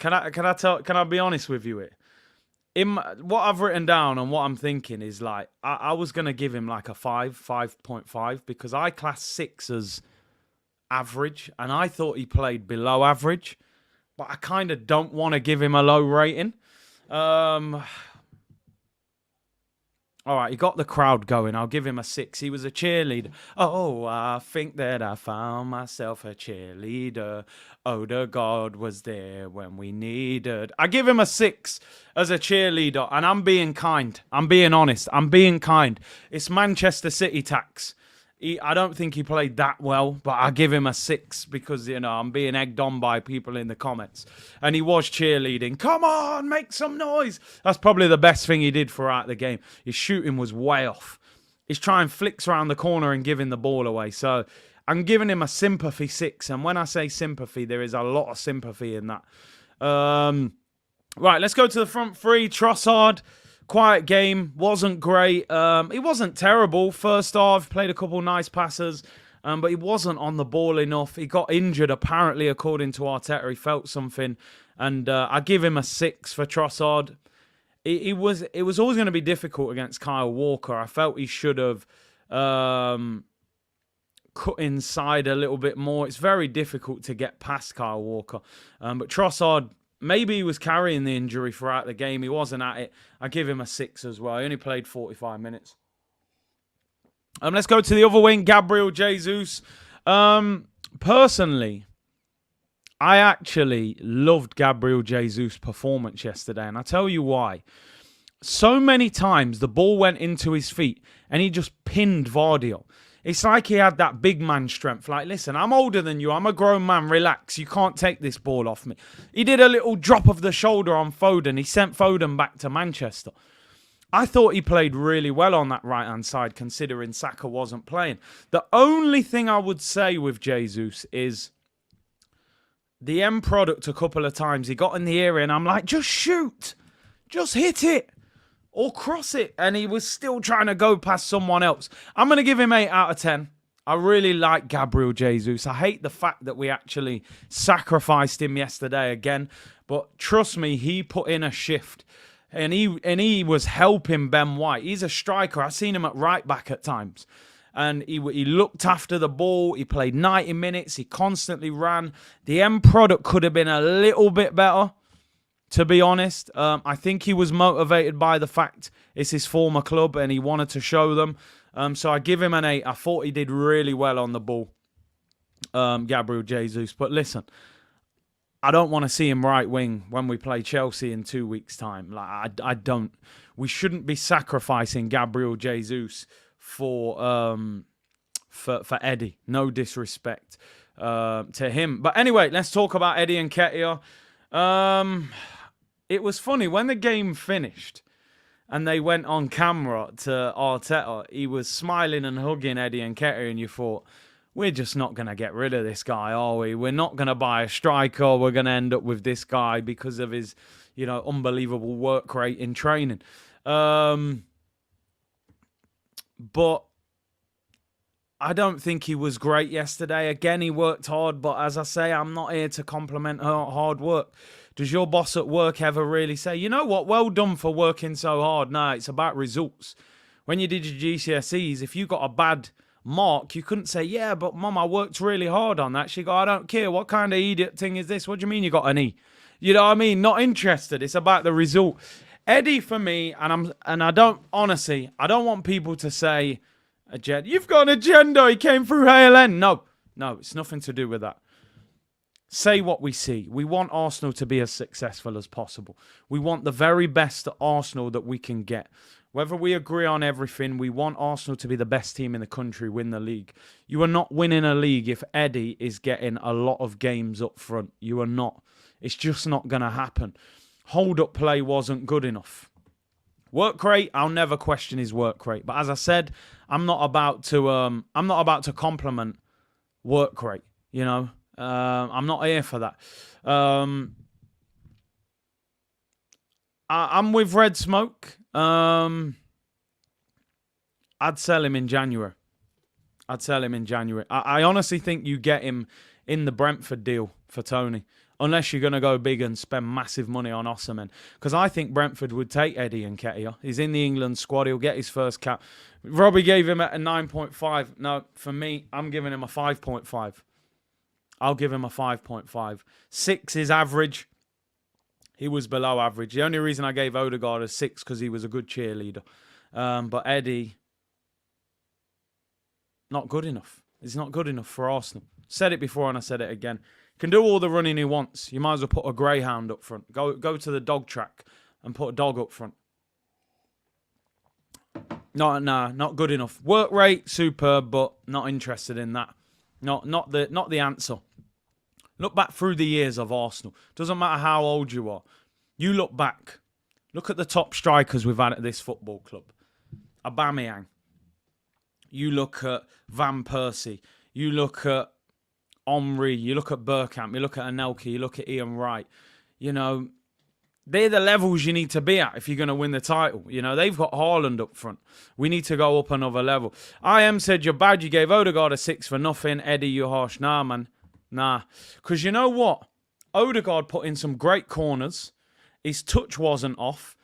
I be honest with you here? What I've written down and what I'm thinking is like, I was going to give him like a 5.5, because I class 6 as average, and I thought he played below average, but I kind of don't want to give him a low rating. I All right, he got the crowd going. I'll give him a 6. He was a cheerleader. Oh, I think that I found myself a cheerleader. Oh, the God was there when we needed. I give him a 6 as a cheerleader, and I'm being kind. I'm being honest. I'm being kind. It's Manchester City tax. I don't think he played that well, but I give him a 6 because, I'm being egged on by people in the comments. And he was cheerleading. Come on, make some noise. That's probably the best thing he did throughout the game. His shooting was way off. He's trying flicks around the corner and giving the ball away. So I'm giving him a sympathy 6. And when I say sympathy, there is a lot of sympathy in that. Right, let's go to the front three. Trossard. Quiet game, wasn't great. He wasn't terrible. First half, played a couple nice passes, but he wasn't on the ball enough. He got injured, apparently, according to Arteta. He felt something, and I give him a 6 for Trossard. It was always going to be difficult against Kyle Walker. I felt he should have cut inside a little bit more. It's very difficult to get past Kyle Walker, but Trossard. Maybe he was carrying the injury throughout the game. He wasn't at it. I give him a 6 as well. He only played 45 minutes. Let's go to the other wing, Gabriel Jesus. Personally, I actually loved Gabriel Jesus' performance yesterday, and I'll tell you why. So many times the ball went into his feet, and he just pinned Vardy. It's like he had that big man strength. Like, listen, I'm older than you. I'm a grown man. Relax. You can't take this ball off me. He did a little drop of the shoulder on Foden. He sent Foden back to Manchester. I thought he played really well on that right-hand side, considering Saka wasn't playing. The only thing I would say with Jesus is the end product a couple of times. He got in the area, and I'm like, just shoot. Just hit it. Or cross it, and he was still trying to go past someone else. I'm going to give him 8 out of 10. I really like Gabriel Jesus. I hate the fact that we actually sacrificed him yesterday again, but trust me, he put in a shift, and he was helping Ben White. He's a striker. I've seen him at right back at times, and he looked after the ball. He played 90 minutes. He constantly ran. The end product could have been a little bit better. To be honest, I think he was motivated by the fact it's his former club and he wanted to show them. So I give him an 8. I thought he did really well on the ball, Gabriel Jesus. But listen, I don't want to see him right wing when we play Chelsea in 2 weeks' time. Like I don't. We shouldn't be sacrificing Gabriel Jesus for Eddie. No disrespect to him. But anyway, let's talk about Eddie Nketiah. It was funny when the game finished and they went on camera to Arteta. He was smiling and hugging Eddie Nketiah, and you thought, we're just not going to get rid of this guy, are we? We're not going to buy a striker. We're going to end up with this guy because of his, unbelievable work rate in training. But I don't think he was great yesterday. Again, he worked hard, but as I say, I'm not here to compliment hard work. Does your boss at work ever really say, you know what, well done for working so hard? No, it's about results. When you did your GCSEs, if you got a bad mark, you couldn't say, yeah, but Mum, I worked really hard on that. She go, I don't care. What kind of idiot thing is this? What do you mean you got an E? You know what I mean? Not interested. It's about the result. Eddie, for me, I don't want people to say, you've got an agenda. He came through ALN. No, it's nothing to do with that. Say what we see. We want Arsenal to be as successful as possible. We want the very best Arsenal that we can get. Whether we agree on everything, we want Arsenal to be the best team in the country, win the league. You are not winning a league if Eddie is getting a lot of games up front. You are not. It's just not going to happen. Hold-up play wasn't good enough. Work rate, I'll never question his work rate. But as I said, I'm not about to compliment work rate, I'm not here for that. I'm with Red Smoke. I'd sell him in January. I honestly think you get him in the Brentford deal for Tony. Unless you're going to go big and spend massive money on Osimhen. Because I think Brentford would take Eddie Nketiah. He's in the England squad. He'll get his first cap. Robbie gave him a 9.5. No, for me, I'm giving him a 5.5. I'll give him a 5.5. 6 is average. He was below average. The only reason I gave Odegaard a 6 because he was a good cheerleader. But Eddie, not good enough. He's not good enough for Arsenal. Said it before and I said it again. Can do all the running he wants. You might as well put a greyhound up front. Go to the dog track and put a dog up front. Not good enough. Work rate, superb, but not interested in that. Not the answer. Look back through the years of Arsenal. Doesn't matter how old you are. You look back. Look at the top strikers we've had at this football club. Aubameyang. You look at Van Persie. You look at Henry. You look at Bergkamp. You look at Anelka. You look at Ian Wright. You know, they're the levels you need to be at if you're going to win the title. You know, they've got Haaland up front. We need to go up another level. IM said, you're bad. You gave Odegaard a 6 for nothing. Eddie, you harsh. Nah, man. Nah. Because you know what? Odegaard put in some great corners. His touch wasn't off.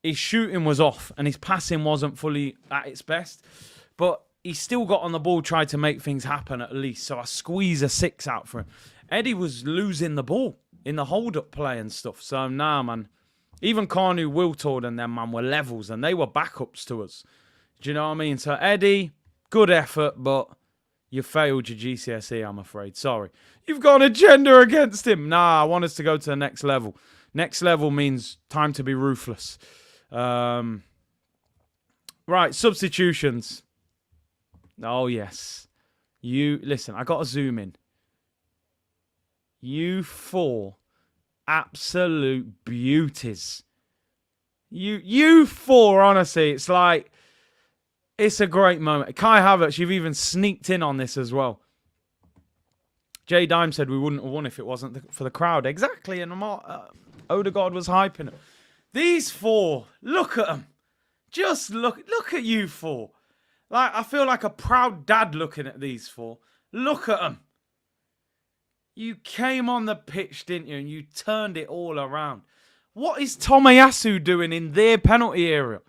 His shooting was off. And his passing wasn't fully at its best. But he still got on the ball, tried to make things happen at least. So I squeeze a 6 out for him. Eddie was losing the ball in the hold-up play and stuff. So, nah, man. Even Carnu, Wiltord and them, man, were levels. And they were backups to us. Do you know what I mean? So, Eddie, good effort, but you failed your GCSE, I'm afraid. Sorry. You've got an agenda against him. Nah, I want us to go to the next level. Next level means time to be ruthless. Right, substitutions. Oh, yes. Listen, I got to zoom in. You 4 absolute beauties. You 4, honestly, it's like, it's a great moment. Kai Havertz, you've even sneaked in on this as well. Jay Dime said we wouldn't have won if it wasn't for the crowd. Exactly, and Odegaard was hyping it. These 4, look at them. Just look at you 4. Like, I feel like a proud dad looking at these 4. Look at them. You came on the pitch, didn't you? And you turned it all around. What is Tomiyasu doing in their penalty area?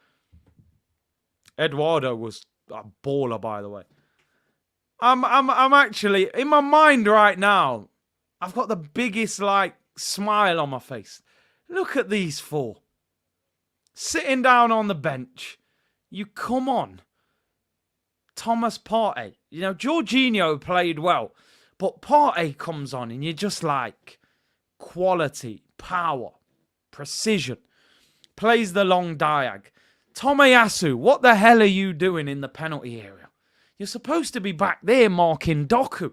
Eduardo was a baller, by the way. I'm actually, in my mind right now, I've got the biggest, like, smile on my face. Look at these 4. Sitting down on the bench. You come on. Thomas Partey. You know, Jorginho played well. But Partey comes on and you're just like, quality, power, precision. Plays the long diag. Tomiyasu, what the hell are you doing in the penalty area? You're supposed to be back there marking Doku.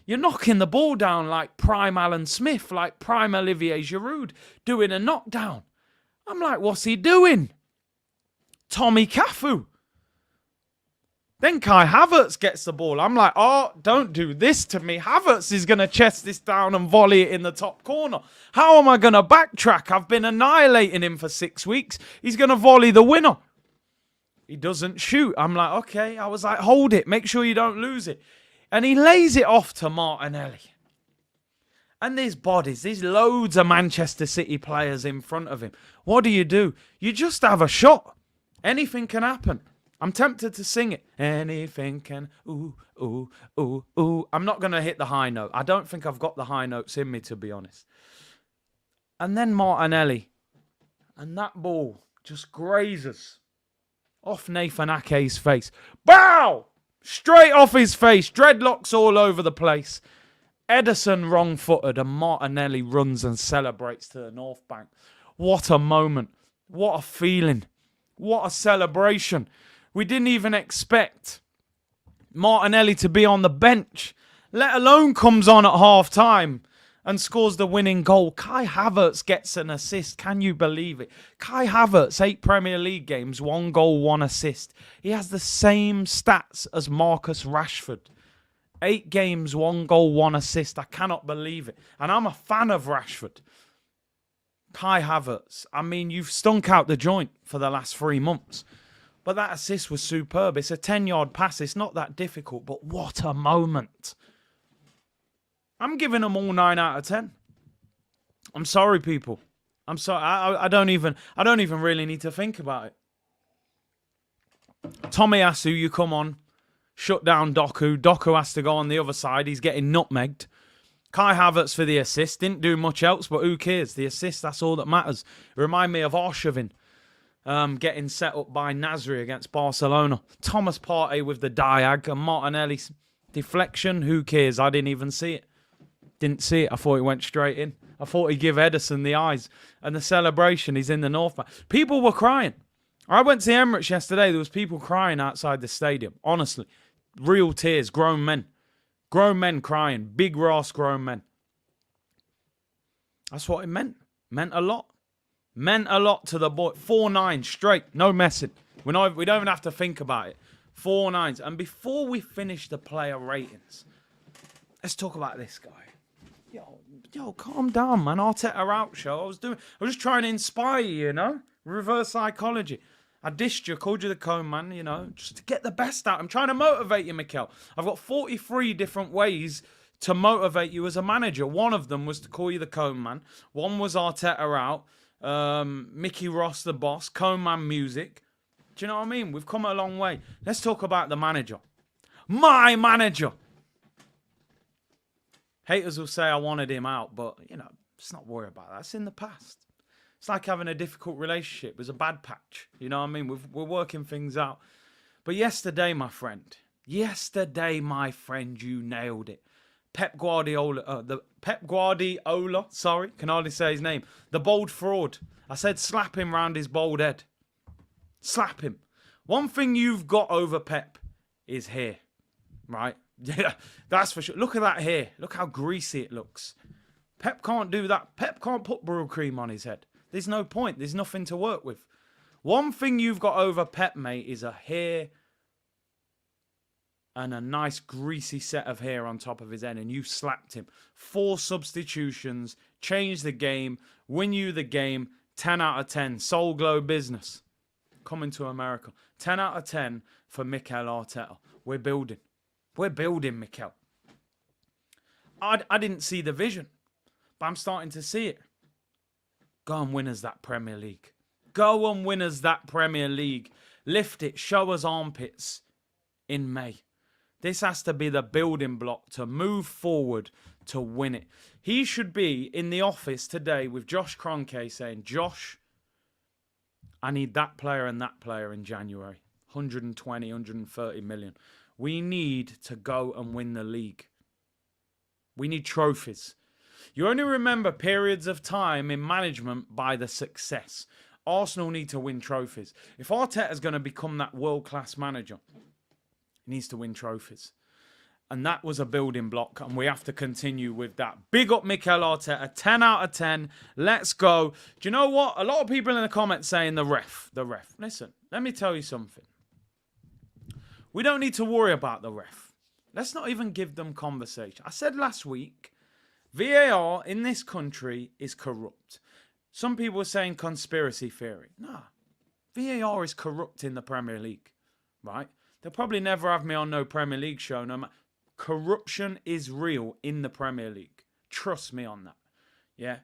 You're knocking the ball down like prime Alan Smith, like prime Olivier Giroud, doing a knockdown. I'm like, what's he doing? Tommy Cafu. Then Kai Havertz gets the ball. I'm like, oh, don't do this to me. Havertz is going to chest this down and volley it in the top corner. How am I going to backtrack? I've been annihilating him for 6 weeks. He's going to volley the winner. He doesn't shoot. I'm like, okay. I was like, hold it. Make sure you don't lose it. And he lays it off to Martinelli. And there's bodies. There's loads of Manchester City players in front of him. What do? You just have a shot. Anything can happen. I'm tempted to sing it. Anything can, ooh, ooh, ooh, ooh. I'm not going to hit the high note. I don't think I've got the high notes in me, to be honest. And then Martinelli. And that ball just grazes off Nathan Ake's face. Bow! Straight off his face. Dreadlocks all over the place. Ederson wrong-footed and Martinelli runs and celebrates to the North Bank. What a moment. What a feeling. What a celebration. We didn't even expect Martinelli to be on the bench, let alone comes on at half-time and scores the winning goal. Kai Havertz gets an assist. Can you believe it? Kai Havertz, 8 Premier League games, 1 goal, 1 assist. He has the same stats as Marcus Rashford. 8 games, 1 goal, 1 assist. I cannot believe it. And I'm a fan of Rashford. Kai Havertz, I mean, you've stunk out the joint for the last 3 months. But that assist was superb. It's a 10-yard pass. It's not that difficult, but what a moment. I'm giving them all 9 out of 10. I'm sorry, people. I'm sorry. I don't even really need to think about it. Tomiyasu, you come on. Shut down Doku. Doku has to go on the other side. He's getting nutmegged. Kai Havertz for the assist. Didn't do much else, but who cares? The assist, that's all that matters. Remind me of Arshavin. getting set up by Nasri against Barcelona. Thomas Partey with the diag and Martinelli's deflection. Who cares? I didn't even see it. Didn't see it. I thought it went straight in. I thought he'd give Ederson the eyes. And the celebration, he's in the North Bank. People were crying. I went to the Emirates yesterday. There was people crying outside the stadium. Honestly. Real tears. Grown men. Grown men crying. Big Ross grown men. That's what it meant. Meant a lot. Meant a lot to the boy. 4-9 straight. No messing. We don't even have to think about it. 4 9s. And before we finish the player ratings, let's talk about this guy. Yo, calm down, man. Arteta out show. I was just trying to inspire you, you know? Reverse psychology. I dissed you, called you the cone man, you know, just to get the best out. I'm trying to motivate you, Mikel. I've got 43 different ways to motivate you as a manager. One of them was to call you the cone man. One was Arteta out. Mickey Ross, the boss. Cone man music. Do you know what I mean? We've come a long way. Let's talk about the manager. My manager. Haters will say I wanted him out, but, you know, let's not worry about that. That's in the past. It's like having a difficult relationship. It was a bad patch. You know what I mean? We're working things out. But yesterday, my friend, you nailed it. Pep Guardiola, can hardly say his name. The bold fraud. I said slap him round his bald head. Slap him. One thing you've got over Pep is hair, right? Yeah, that's for sure. Look at that hair. Look how greasy it looks. Pep can't do that. Pep can't put Brylcreem on his head. There's no point. There's nothing to work with. One thing you've got over Pep, mate, is a hair and a nice greasy set of hair on top of his head, and you slapped him. 4 substitutions, change the game, win you the game, 10 out of 10. Soul Glow business. Coming to America. 10 out of 10 for Mikel Arteta. We're building. We're building, Mikel. I didn't see the vision, but I'm starting to see it. Go and win us that Premier League. Go and win us that Premier League. Lift it. Show us armpits in May. This has to be the building block to move forward to win it. He should be in the office today with Josh Kroenke saying, Josh, I need that player and that player in January. 120, 130 million. We need to go and win the league. We need trophies. You only remember periods of time in management by the success. Arsenal need to win trophies. If Arteta's going to become that world-class manager, he needs to win trophies. And that was a building block, and we have to continue with that. Big up Mikel Arteta, 10 out of 10. Let's go. Do you know what? A lot of people in the comments saying the ref. Listen, let me tell you something. We don't need to worry about the ref. Let's not even give them conversation. I said last week, VAR in this country is corrupt. Some people are saying conspiracy theory. Nah, VAR is corrupt in the Premier League, right? They'll probably never have me on no Premier League show. Corruption is real in the Premier League. Trust me on that. Yeah,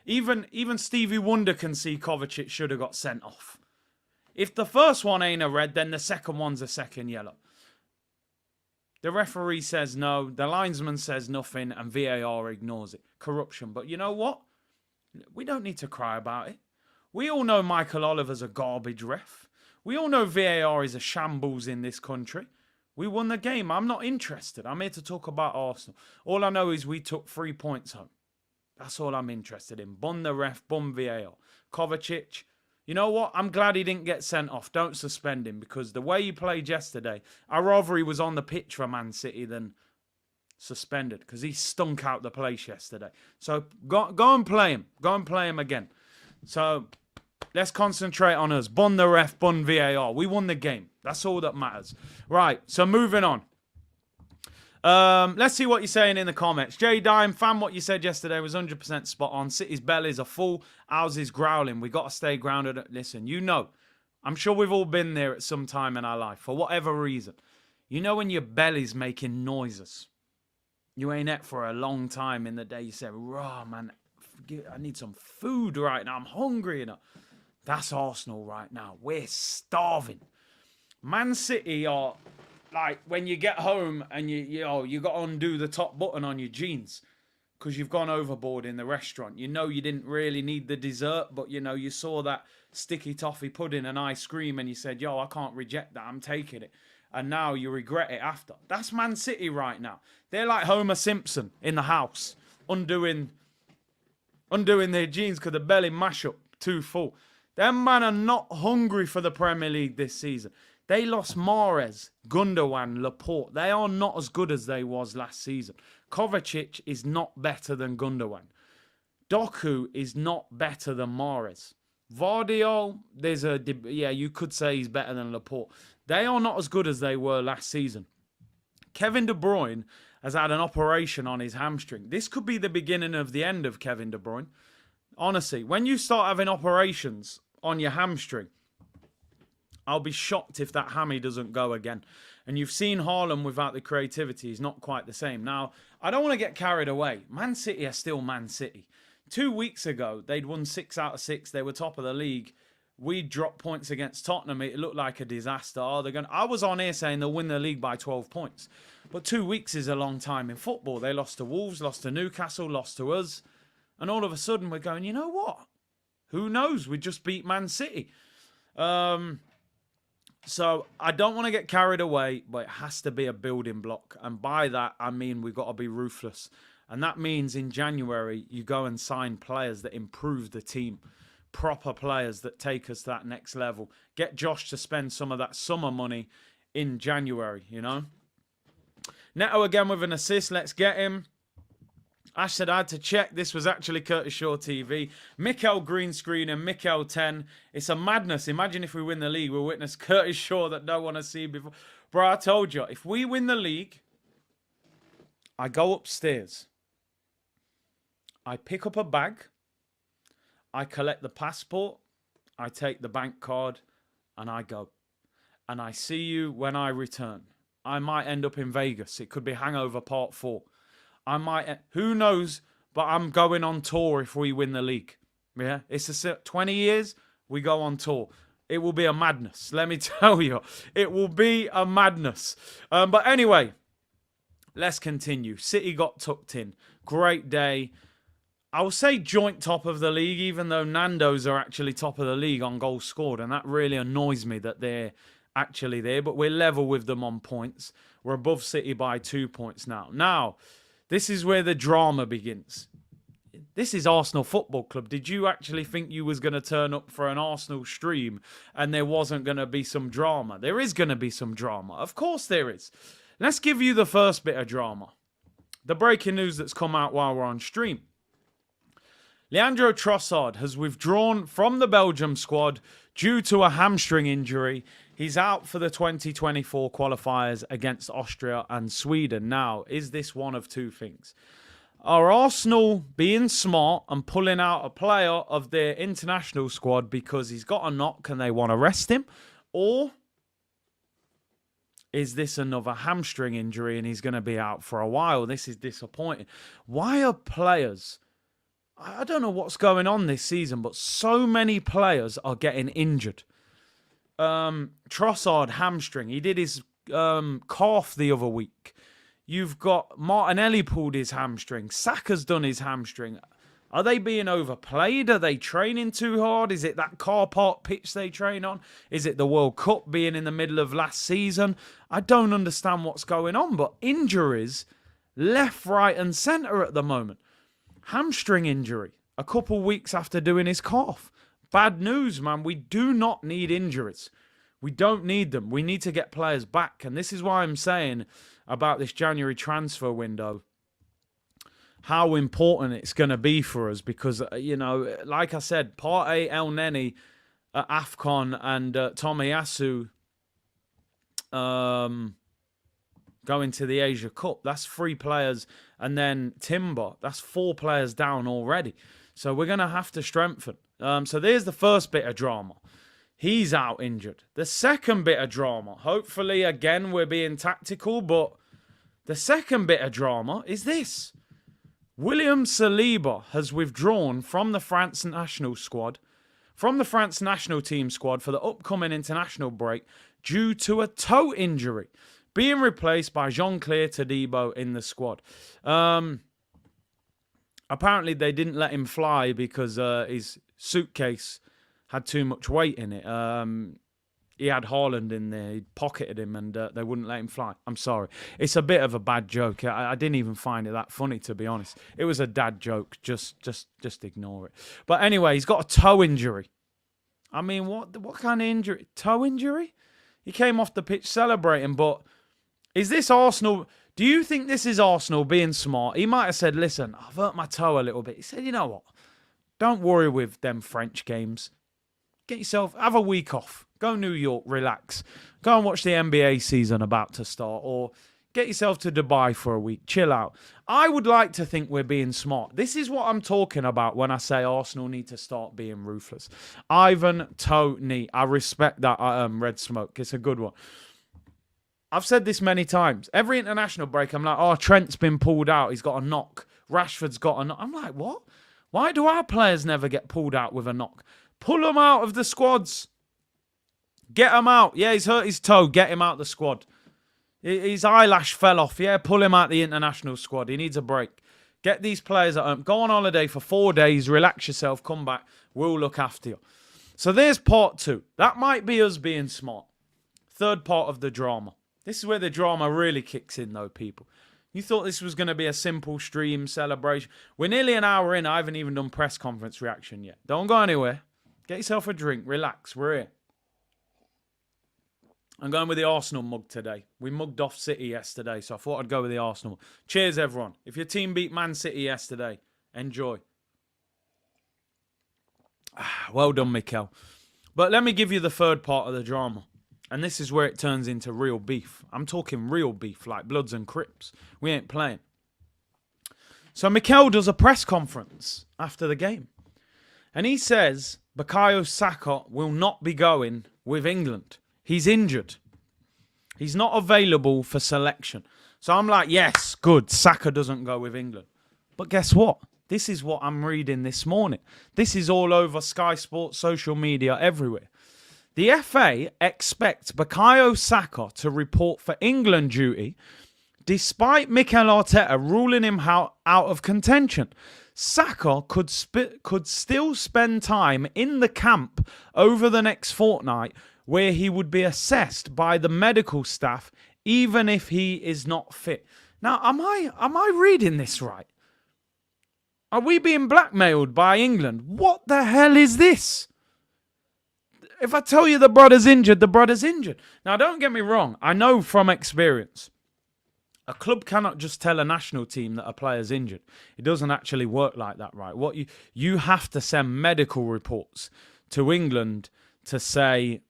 even Stevie Wonder can see Kovacic should have got sent off. If the first one ain't a red, then the second one's a second yellow. The referee says no, the linesman says nothing, and VAR ignores it. Corruption. But you know what? We don't need to cry about it. We all know Michael Oliver's a garbage ref. We all know VAR is a shambles in this country. We won the game. I'm not interested. I'm here to talk about Arsenal. All I know is we took 3 points home. That's all I'm interested in. Bun the ref, bun VAR. Kovacic, you know what? I'm glad he didn't get sent off. Don't suspend him, because the way he played yesterday, I'd rather he was on the pitch for Man City than suspended, because he stunk out the place yesterday. So go and play him. Go and play him again. So let's concentrate on us. Bun the ref, bun VAR. We won the game. That's all that matters. Right, so moving on. Let's see what you're saying in the comments. J Dime, fan, what you said yesterday was 100% spot on. City's bellies are full. Ours is growling. We got to stay grounded. Listen, you know, I'm sure we've all been there at some time in our life, for whatever reason. You know when your belly's making noises. You ain't ate for a long time in the day. You say, raw, man, I need some food right now. I'm hungry. You know. That's Arsenal right now. We're starving. Man City are like when you get home and you got to undo the top button on your jeans because you've gone overboard in the restaurant. You know you didn't really need the dessert, but you saw that sticky toffee pudding and ice cream and you said, yo, I can't reject that, I'm taking it. And now you regret it after. That's Man City right now. They're like Homer Simpson in the house, undoing their jeans because the belly mash up too full. Them man are not hungry for the Premier League this season. They lost Mahrez, Gundogan, Laporte. They are not as good as they was last season. Kovacic is not better than Gundogan. Doku is not better than Mahrez. Vardiol, you could say he's better than Laporte. They are not as good as they were last season. Kevin De Bruyne has had an operation on his hamstring. This could be the beginning of the end of Kevin De Bruyne. Honestly, when you start having operations on your hamstring, I'll be shocked if that hammy doesn't go again. And you've seen Haaland without the creativity. He's not quite the same. Now, I don't want to get carried away. Man City are still Man City. 2 weeks ago, they'd won 6 out of 6. They were top of the league. We dropped points against Tottenham. It looked like a disaster. I was on here saying they'll win the league by 12 points. But 2 weeks is a long time in football. They lost to Wolves, lost to Newcastle, lost to us. And all of a sudden, we're going, you know what? Who knows? We just beat Man City. So I don't want to get carried away, but it has to be a building block. And by that, I mean we've got to be ruthless. And that means in January, you go and sign players that improve the team. Proper players that take us to that next level. Get Josh to spend some of that summer money in January, Neto again with an assist. Let's get him. Ash said I had to check. This was actually Curtis Shaw TV. Mikel green screen and Mikel 10. It's a madness. Imagine if we win the league, we'll witness Curtis Shaw that no one has seen before. Bro, I told you, if we win the league, I go upstairs. I pick up a bag. I collect the passport. I take the bank card and I go. And I see you when I return. I might end up in Vegas. It could be Hangover Part 4. I might, who knows, but I'm going on tour if we win the league. Yeah, it's 20 years, we go on tour. It will be a madness, let me tell you. It will be a madness. But anyway, let's continue. City got tucked in. Great day. I will say joint top of the league, even though Nando's are actually top of the league on goals scored. And that really annoys me that they're actually there. But we're level with them on points. We're above City by 2 points now. Now, this is where the drama begins. This is Arsenal Football Club. Did you actually think you was going to turn up for an Arsenal stream and there wasn't going to be some drama? There is going to be some drama. Of course there is. Let's give you the first bit of drama. The breaking news that's come out while we're on stream. Leandro Trossard has withdrawn from the Belgium squad due to a hamstring injury. He's out for the 2024 qualifiers against Austria and Sweden. Now, is this one of two things? Are Arsenal being smart and pulling out a player of their international squad because he's got a knock and they want to rest him? Or is this another hamstring injury and he's going to be out for a while? This is disappointing. Why are players... I don't know what's going on this season, but so many players are getting injured. Trossard, hamstring. He did his calf the other week. You've got Martinelli pulled his hamstring. Saka's done his hamstring. Are they being overplayed? Are they training too hard? Is it that car park pitch they train on? Is it the World Cup being in the middle of last season? I don't understand what's going on, but injuries left, right and centre at the moment. Hamstring injury a couple weeks after doing his calf. Bad news, man. We do not need injuries. We don't need them. We need to get players back. And this is why I'm saying about this January transfer window, how important it's going to be for us. Because, like I said, Partey, El Neni at AFCON and Tomiyasu going to the Asia Cup. That's 3 players. And then Timber, that's 4 players down already. So we're going to have to strengthen. So there's the first bit of drama. He's out injured. The second bit of drama, hopefully, again, we're being tactical, but the second bit of drama is this. William Saliba has withdrawn from the France national squad, from the France national team squad for the upcoming international break due to a toe injury, being replaced by Jean-Claire Todibo in the squad. Apparently, they didn't let him fly because his suitcase had too much weight in it. He had Haaland in there. He pocketed him, and they wouldn't let him fly. I'm sorry. It's a bit of a bad joke. I didn't even find it that funny, to be honest. It was a dad joke. Just ignore it. But anyway, he's got a toe injury. I mean, what kind of injury? Toe injury? He came off the pitch celebrating, but is this Arsenal? Do you think this is Arsenal being smart? He might have said, listen, I've hurt my toe a little bit. He said, you know what? Don't worry with them French games. Get yourself, have a week off. Go New York, relax. Go and watch the NBA season about to start, or get yourself to Dubai for a week. Chill out. I would like to think we're being smart. This is what I'm talking about when I say Arsenal need to start being ruthless. Ivan Toney. I respect that, Red Smoke. It's a good one. I've said this many times. Every international break, I'm like, oh, Trent's been pulled out. He's got a knock. Rashford's got a knock. I'm like, what? Why do our players never get pulled out with a knock? Pull them out of the squads. Get him out. Yeah, he's hurt his toe. Get him out the squad. His eyelash fell off. Yeah, pull him out the international squad. He needs a break. Get these players at home. Go on holiday for 4 days. Relax yourself. Come back. We'll look after you. So there's part 2. That might be us being smart. Third part of the drama. This is where the drama really kicks in, though, people. You thought this was going to be a simple stream celebration. We're nearly an hour in. I haven't even done press conference reaction yet. Don't go anywhere. Get yourself a drink. Relax. We're here. I'm going with the Arsenal mug today. We mugged off City yesterday, so I thought I'd go with the Arsenal. Cheers, everyone. If your team beat Man City yesterday, enjoy. Well done, Mikel. But let me give you the third part of the drama. And this is where it turns into real beef. I'm talking real beef, like Bloods and Crips. We ain't playing. So Mikel does a press conference after the game. And he says Bukayo Saka will not be going with England. He's injured. He's not available for selection. So I'm like, yes, good. Saka doesn't go with England. But guess what? This is what I'm reading this morning. This is all over Sky Sports, social media, everywhere. The FA expects Bukayo Saka to report for England duty despite Mikel Arteta ruling him out of contention. Saka could still spend time in the camp over the next fortnight where he would be assessed by the medical staff even if he is not fit. Now, am I reading this right? Are we being blackmailed by England? What the hell is this? If I tell you the brother's injured, the brother's injured. Now, don't get me wrong. I know from experience, a club cannot just tell a national team that a player's injured. It doesn't actually work like that, right? What you have to send medical reports to England to say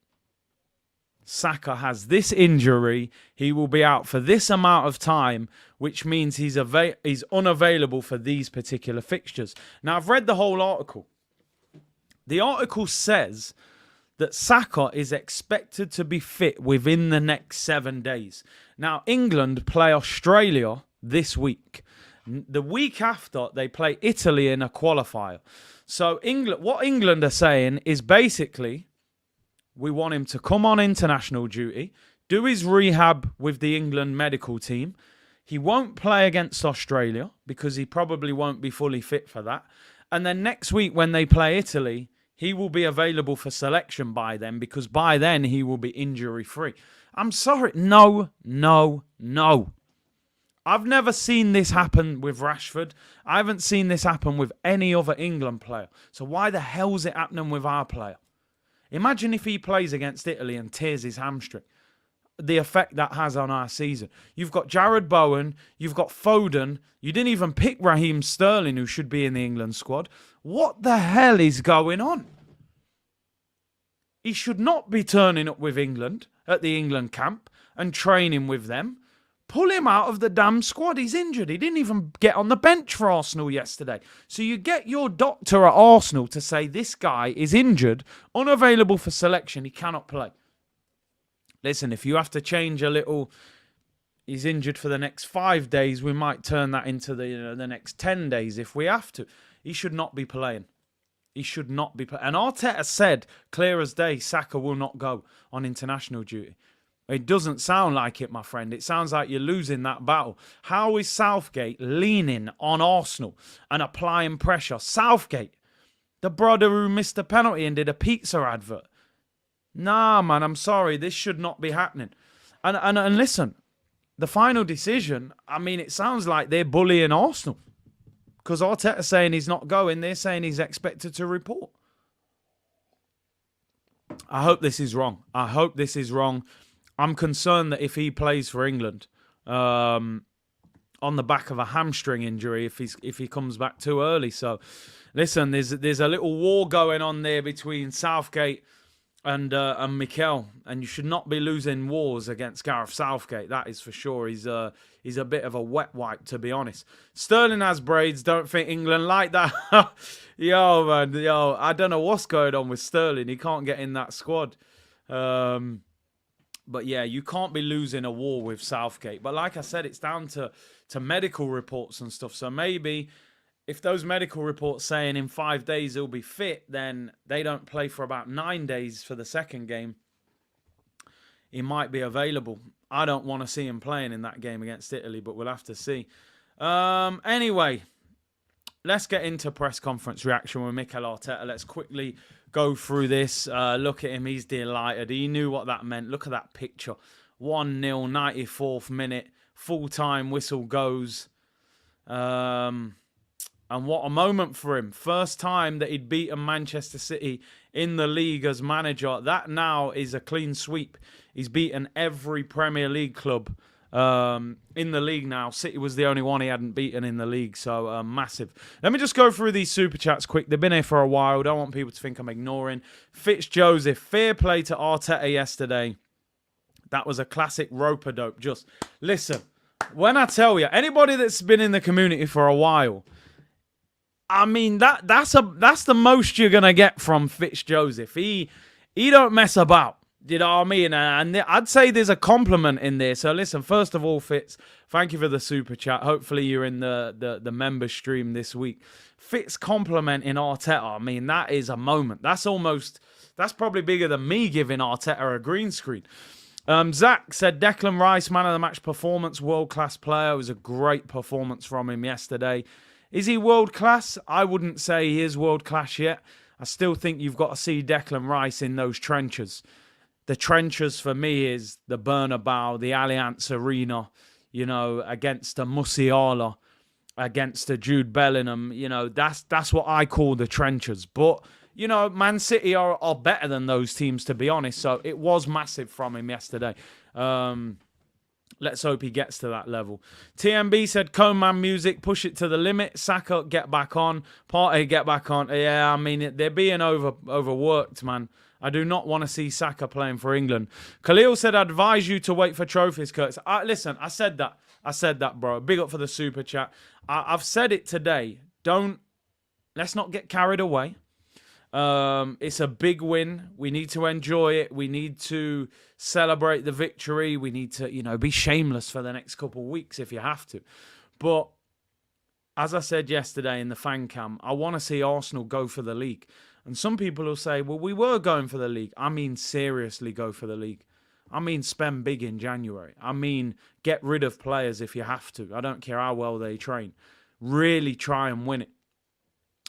Saka has this injury. He will be out for this amount of time, which means he's unavailable for these particular fixtures. Now, I've read the whole article. The article says that Saka is expected to be fit within the next 7 days. Now, England play Australia this week. The week after, they play Italy in a qualifier. So what England are saying is basically, we want him to come on international duty, do his rehab with the England medical team. He won't play against Australia because he probably won't be fully fit for that. And then next week when they play Italy, he will be available for selection by then because by then he will be injury-free. I'm sorry. No. I've never seen this happen with Rashford. I haven't seen this happen with any other England player. So why the hell is it happening with our player? Imagine if he plays against Italy and tears his hamstring. The effect that has on our season. You've got Jared Bowen. You've got Foden. You didn't even pick Raheem Sterling, who should be in the England squad. What the hell is going on? He should not be turning up with England at the England camp and training with them. Pull him out of the damn squad. He's injured. He didn't even get on the bench for Arsenal yesterday. So you get your doctor at Arsenal to say this guy is injured, unavailable for selection. He cannot play. Listen, if you have to change a little, he's injured for the next 5 days, we might turn that into the next 10 days if we have to. He should not be playing. He should not be playing. And Arteta said, clear as day, Saka will not go on international duty. It doesn't sound like it, my friend. It sounds like you're losing that battle. How is Southgate leaning on Arsenal and applying pressure? Southgate, the brother who missed the penalty and did a pizza advert. Nah, man, I'm sorry. This should not be happening. And listen, the final decision, I mean, it sounds like they're bullying Arsenal. Because Arteta's saying he's not going. They're saying he's expected to report. I hope this is wrong. I hope this is wrong. I'm concerned that if he plays for England on the back of a hamstring injury, if he comes back too early. So, listen, there's a little war going on there between Southgate and Mikel, and you should not be losing wars against Gareth Southgate. That is for sure. He's a bit of a wet wipe, to be honest. Sterling has braids. Don't think England like that. Yo, man, I don't know what's going on with Sterling. He can't get in that squad. But yeah, you can't be losing a war with Southgate. But like I said, it's down to medical reports and stuff. So maybe if those medical reports saying in 5 days he'll be fit, then they don't play for about 9 days for the second game. He might be available. I don't want to see him playing in that game against Italy, but we'll have to see. Anyway, let's get into press conference reaction with Mikel Arteta. Let's quickly go through this. Look at him. He's delighted. He knew what that meant. Look at that picture. 1-0, 94th minute. Full-time whistle goes. And what a moment for him. First time that he'd beaten Manchester City in the league as manager. That now is a clean sweep. He's beaten every Premier League club in the league now. City was the only one he hadn't beaten in the league, so massive. Let me just go through these super chats quick. They've been here for a while. Don't want people to think I'm ignoring. Joseph, fair play to Arteta yesterday. That was a classic rope-a-dope. Just listen, when I tell you, anybody that's been in the community for a while, I mean, that's the most you're going to get from Joseph. He don't mess about. You know what I mean? And I'd say there's a compliment in there. So listen, first of all, Fitz, thank you for the super chat. Hopefully you're in the member stream this week. Fitz complimenting Arteta. I mean, that is a moment. That's probably bigger than me giving Arteta a green screen. Zach said Declan Rice, man of the match performance, world-class player. It was a great performance from him yesterday. Is he world-class? I wouldn't say he is world-class yet. I still think you've got to see Declan Rice in those trenches. The trenches for me is the Bernabeu, the Allianz Arena, you know, against a Musiala, against a Jude Bellingham. You know, that's what I call the trenches. But, you know, Man City are better than those teams, to be honest. So it was massive from him yesterday. Let's hope he gets to that level. TMB said, Coman music, push it to the limit. Saka, get back on. Partey, get back on. Yeah, I mean, they're being overworked, man. I do not want to see Saka playing for England. Khalil said, I advise you to wait for trophies, Curtis. Listen, I said that, bro. Big up for the super chat. I've said it today. Let's not get carried away. It's a big win. We need to enjoy it. We need to celebrate the victory. We need to, you know, be shameless for the next couple of weeks if you have to. But as I said yesterday in the fan cam, I want to see Arsenal go for the league. And some people will say, well, we were going for the league. I mean, seriously go for the league. I mean, spend big in January. I mean, get rid of players if you have to. I don't care how well they train. Really try and win it.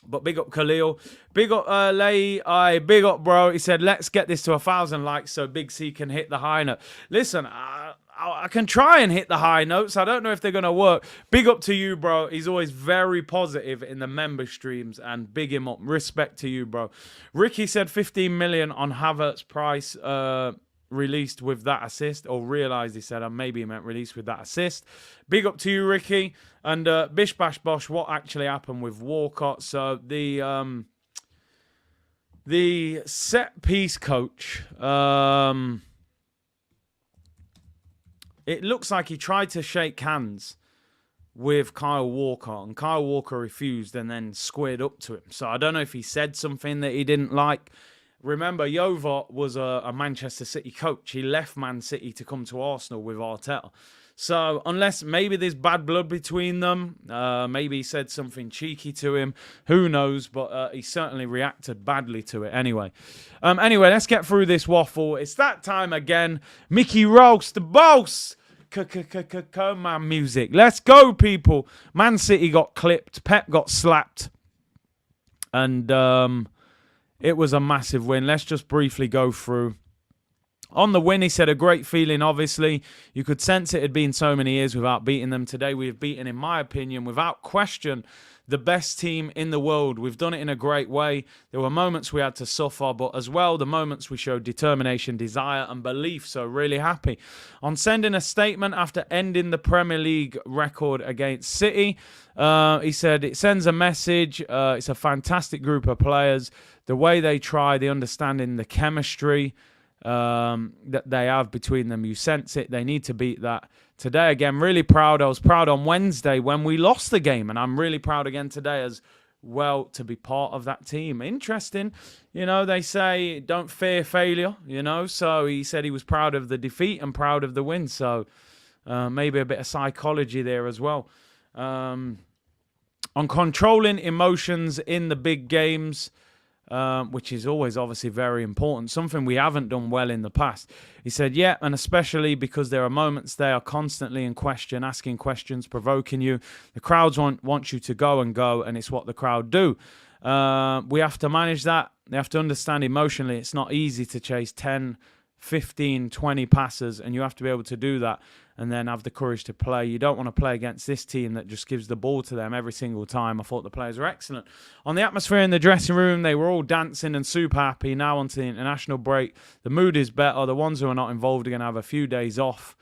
But big up Khalil. Big up Lay. Big up, bro. He said, let's get this to 1,000 likes so Big C can hit the high note. Listen, I can try and hit the high notes. I don't know if they're going to work. Big up to you, bro. He's always very positive in the member streams, and big him up. Respect to you, bro. Ricky said 15 million on Havertz price released with that assist, or realised he said, maybe he meant released with that assist. Big up to you, Ricky. And Bish Bash Bosh, what actually happened with Walcott? So the set piece coach, it looks like he tried to shake hands with Kyle Walker, and Kyle Walker refused and then squared up to him. So I don't know if he said something that he didn't like. Remember, Jova was a Manchester City coach. He left Man City to come to Arsenal with Arteta. So unless maybe there's bad blood between them, maybe he said something cheeky to him, who knows, but he certainly reacted badly to it anyway. Anyway, let's get through this waffle. It's that time again. Mickey Roast, the boss. Man music. Let's go, people. Man City got clipped. Pep got slapped. And it was a massive win. Let's just briefly go through. On the win, he said, a great feeling, obviously. You could sense it had been so many years without beating them. Today, we have beaten, in my opinion, without question, the best team in the world. We've done it in a great way. There were moments we had to suffer, but as well, the moments we showed determination, desire, and belief. So really happy. On sending a statement after ending the Premier League record against City, he said, it sends a message. It's a fantastic group of players. The way they try, the understanding, the chemistry that they have between them. You sense it. They need to beat that. Today, again, really proud. I was proud on Wednesday when we lost the game, and I'm really proud again today as well to be part of that team. Interesting. You know, they say don't fear failure, you know, so he said he was proud of the defeat and proud of the win. So maybe a bit of psychology there as well. On controlling emotions in the big games, which is always obviously very important, something we haven't done well in the past. He said, yeah, and especially because there are moments they are constantly in question, asking questions, provoking you. The crowds want you to go, and it's what the crowd do. We have to manage that. They have to understand emotionally it's not easy to chase 10, 15, 20 passes, and you have to be able to do that and then have the courage to play. You don't want to play against this team that just gives the ball to them every single time. I thought the players were excellent. On the atmosphere in the dressing room, they were all dancing and super happy. Now onto the international break, the mood is better. The ones who are not involved are going to have a few days off.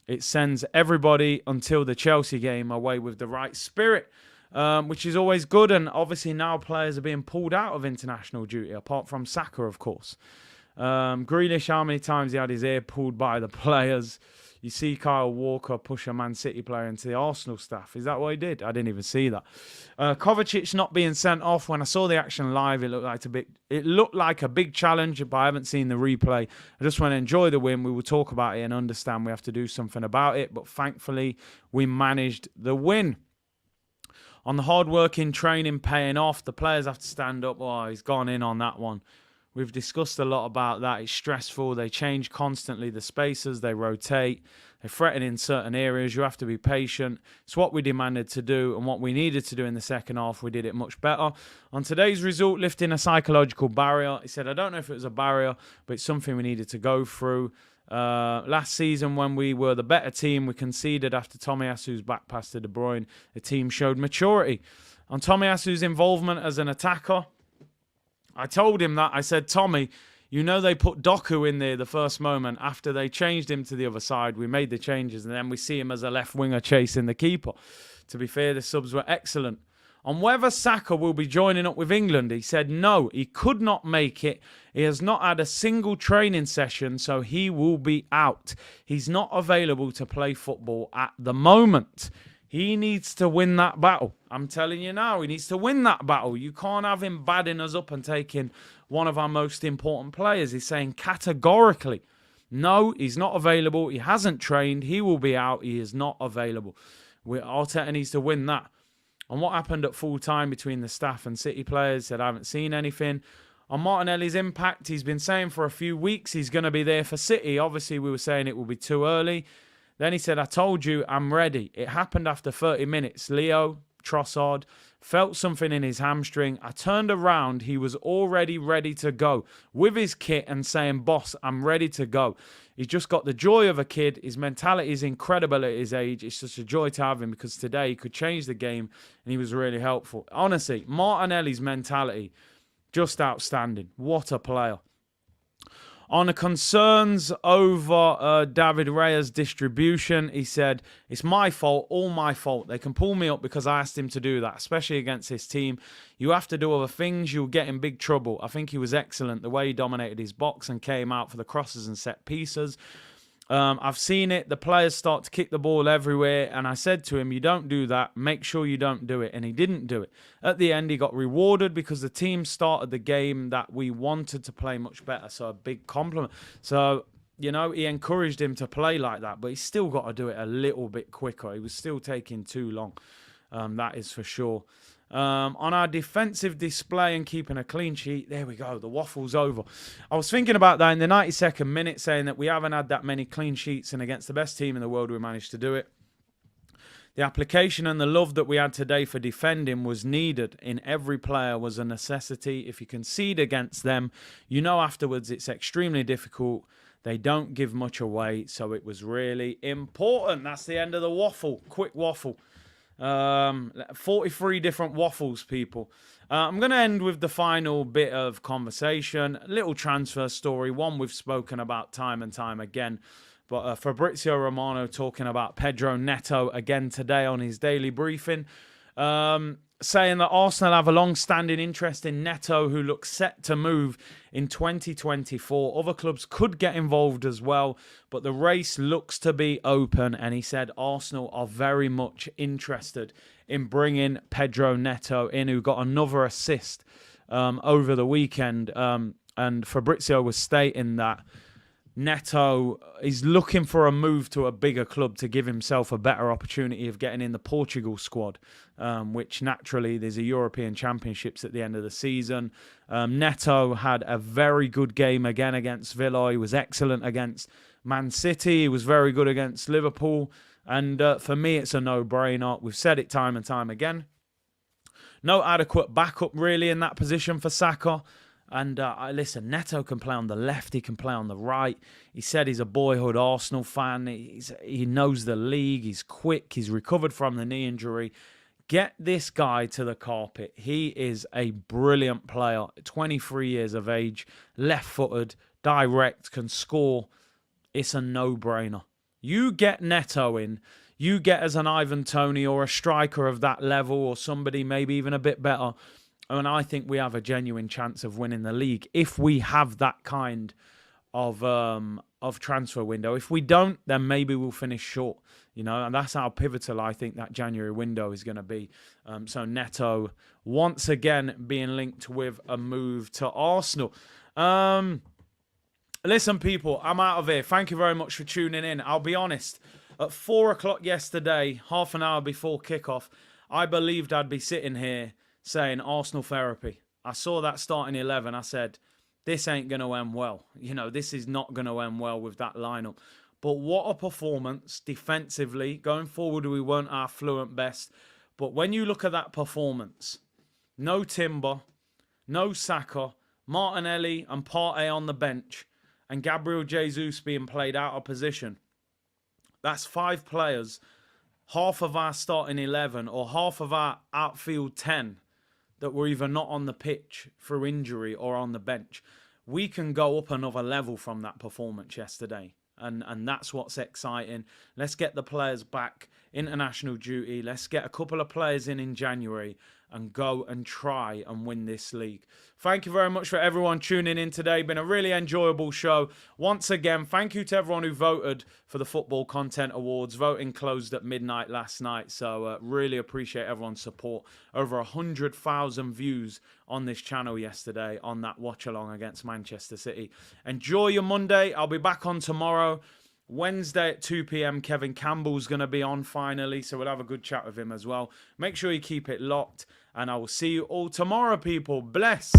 It sends everybody until the Chelsea game away with the right spirit, which is always good. And obviously now players are being pulled out of international duty, apart from Saka, of course. Grealish, how many times he had his ear pulled by the players. You see Kyle Walker push a Man City player into the Arsenal staff. Is that what he did? I didn't even see that. Kovacic not being sent off. When I saw the action live, it looked like a big challenge, but I haven't seen the replay. I just want to enjoy the win. We will talk about it and understand we have to do something about it. But thankfully, we managed the win. On the hard-working training paying off, the players have to stand up. Oh, he's gone in on that one. We've discussed a lot about that. It's stressful. They change constantly. The spaces, they rotate. They threaten in certain areas. You have to be patient. It's what we demanded to do and what we needed to do in the second half. We did it much better. On today's result, lifting a psychological barrier. He said, I don't know if it was a barrier, but it's something we needed to go through. Last season, when we were the better team, we conceded after Tomiyasu's back pass to De Bruyne. The team showed maturity. On Tomiyasu's involvement as an attacker, I told him that. I said, Tommy, you know they put Doku in there the first moment after they changed him to the other side. We made the changes, and then we see him as a left winger chasing the keeper. To be fair, the subs were excellent. On whether Saka will be joining up with England, he said no, he could not make it. He has not had a single training session, so he will be out. He's not available to play football at the moment. He needs to win that battle. I'm telling you now, he needs to win that battle. You can't have him badding us up and taking one of our most important players. He's saying categorically, no, he's not available. He hasn't trained. He will be out. He is not available. Arteta needs to win that. And what happened at full time between the staff and City players, said I haven't seen anything. On Martinelli's impact, he's been saying for a few weeks he's going to be there for City. Obviously, we were saying it will be too early. Then he said, I told you, I'm ready. It happened after 30 minutes. Leo Trossard felt something in his hamstring. I turned around. He was already ready to go with his kit and saying, boss, I'm ready to go. He's just got the joy of a kid. His mentality is incredible at his age. It's just a joy to have him because today he could change the game and he was really helpful. Honestly, Martinelli's mentality, just outstanding. What a player. On the concerns over David Raya's distribution, he said, it's my fault, all my fault. They can pull me up because I asked him to do that, especially against this team. You have to do other things, you'll get in big trouble. I think he was excellent, the way he dominated his box and came out for the crosses and set pieces. I've seen it. The players start to kick the ball everywhere. And I said to him, you don't do that. Make sure you don't do it. And he didn't do it. At the end, he got rewarded because the team started the game that we wanted to play much better. So a big compliment. So You know, he encouraged him to play like that, but he's still got to do it a little bit quicker. He was still taking too long. That is for sure. On our defensive display and keeping a clean sheet, there we go. The waffle's over. I was thinking about that in the 92nd minute, saying that we haven't had that many clean sheets, and against the best team in the world, we managed to do it. The application and the love that we had today for defending was needed in every player, was a necessity. If you concede against them, you know afterwards it's extremely difficult. They don't give much away, so it was really important. That's the end of the waffle. Quick waffle. 43 different waffles, people. I'm going to end with the final bit of conversation. A little transfer story, one we've spoken about time and time again. But Fabrizio Romano talking about Pedro Neto again today on his daily briefing, saying that Arsenal have a long-standing interest in Neto, who looks set to move in 2024. Other clubs could get involved as well, but the race looks to be open. And he said Arsenal are very much interested in bringing Pedro Neto in, who got another assist over the weekend. And Fabrizio was stating that Neto is looking for a move to a bigger club to give himself a better opportunity of getting in the Portugal squad, which naturally there's a European Championships at the end of the season. Neto had a very good game again against Villa. He was excellent against Man City. He was very good against Liverpool. And for me, it's a no-brainer. We've said it time and time again. No adequate backup really in that position for Saka. And listen, Neto can play on the left, he can play on the right. He said he's a boyhood Arsenal fan. He knows the league, he's quick, he's recovered from the knee injury. Get this guy to the carpet. He is a brilliant player, 23 years of age, left-footed, direct, can score. It's a no-brainer. You get Neto in, you get as an Ivan Toney or a striker of that level, or somebody maybe even a bit better, and I think we have a genuine chance of winning the league if we have that kind of transfer window. If we don't, then maybe we'll finish short, and that's how pivotal I think that January window is going to be. So Neto, once again, being linked with a move to Arsenal. Listen, people, I'm out of here. Thank you very much for tuning in. I'll be honest, at 4 o'clock yesterday, half an hour before kickoff, I believed I'd be sitting here saying Arsenal therapy. I saw that starting 11. I said, this ain't going to end well. This is not going to end well with that lineup. But what a performance defensively. Going forward, we weren't our fluent best. But when you look at that performance, no Timber, no Saka, Martinelli and Partey on the bench, and Gabriel Jesus being played out of position. That's 5 players, half of our starting 11 or half of our outfield 10 that were either not on the pitch through injury or on the bench. We can go up another level from that performance yesterday. And that's what's exciting. Let's get the players back, international duty. Let's get a couple of players in January and go and try and win this league. Thank you very much for everyone tuning in today. Been a really enjoyable show. Once again, thank you to everyone who voted for the Football Content Awards. Voting closed at midnight last night, so really appreciate everyone's support. Over 100,000 views on this channel yesterday on that watch-along against Manchester City. Enjoy your Monday. I'll be back on tomorrow. Wednesday at 2 p.m, Kevin Campbell's going to be on finally, so we'll have a good chat with him as well. Make sure you keep it locked, and I will see you all tomorrow, people. Bless.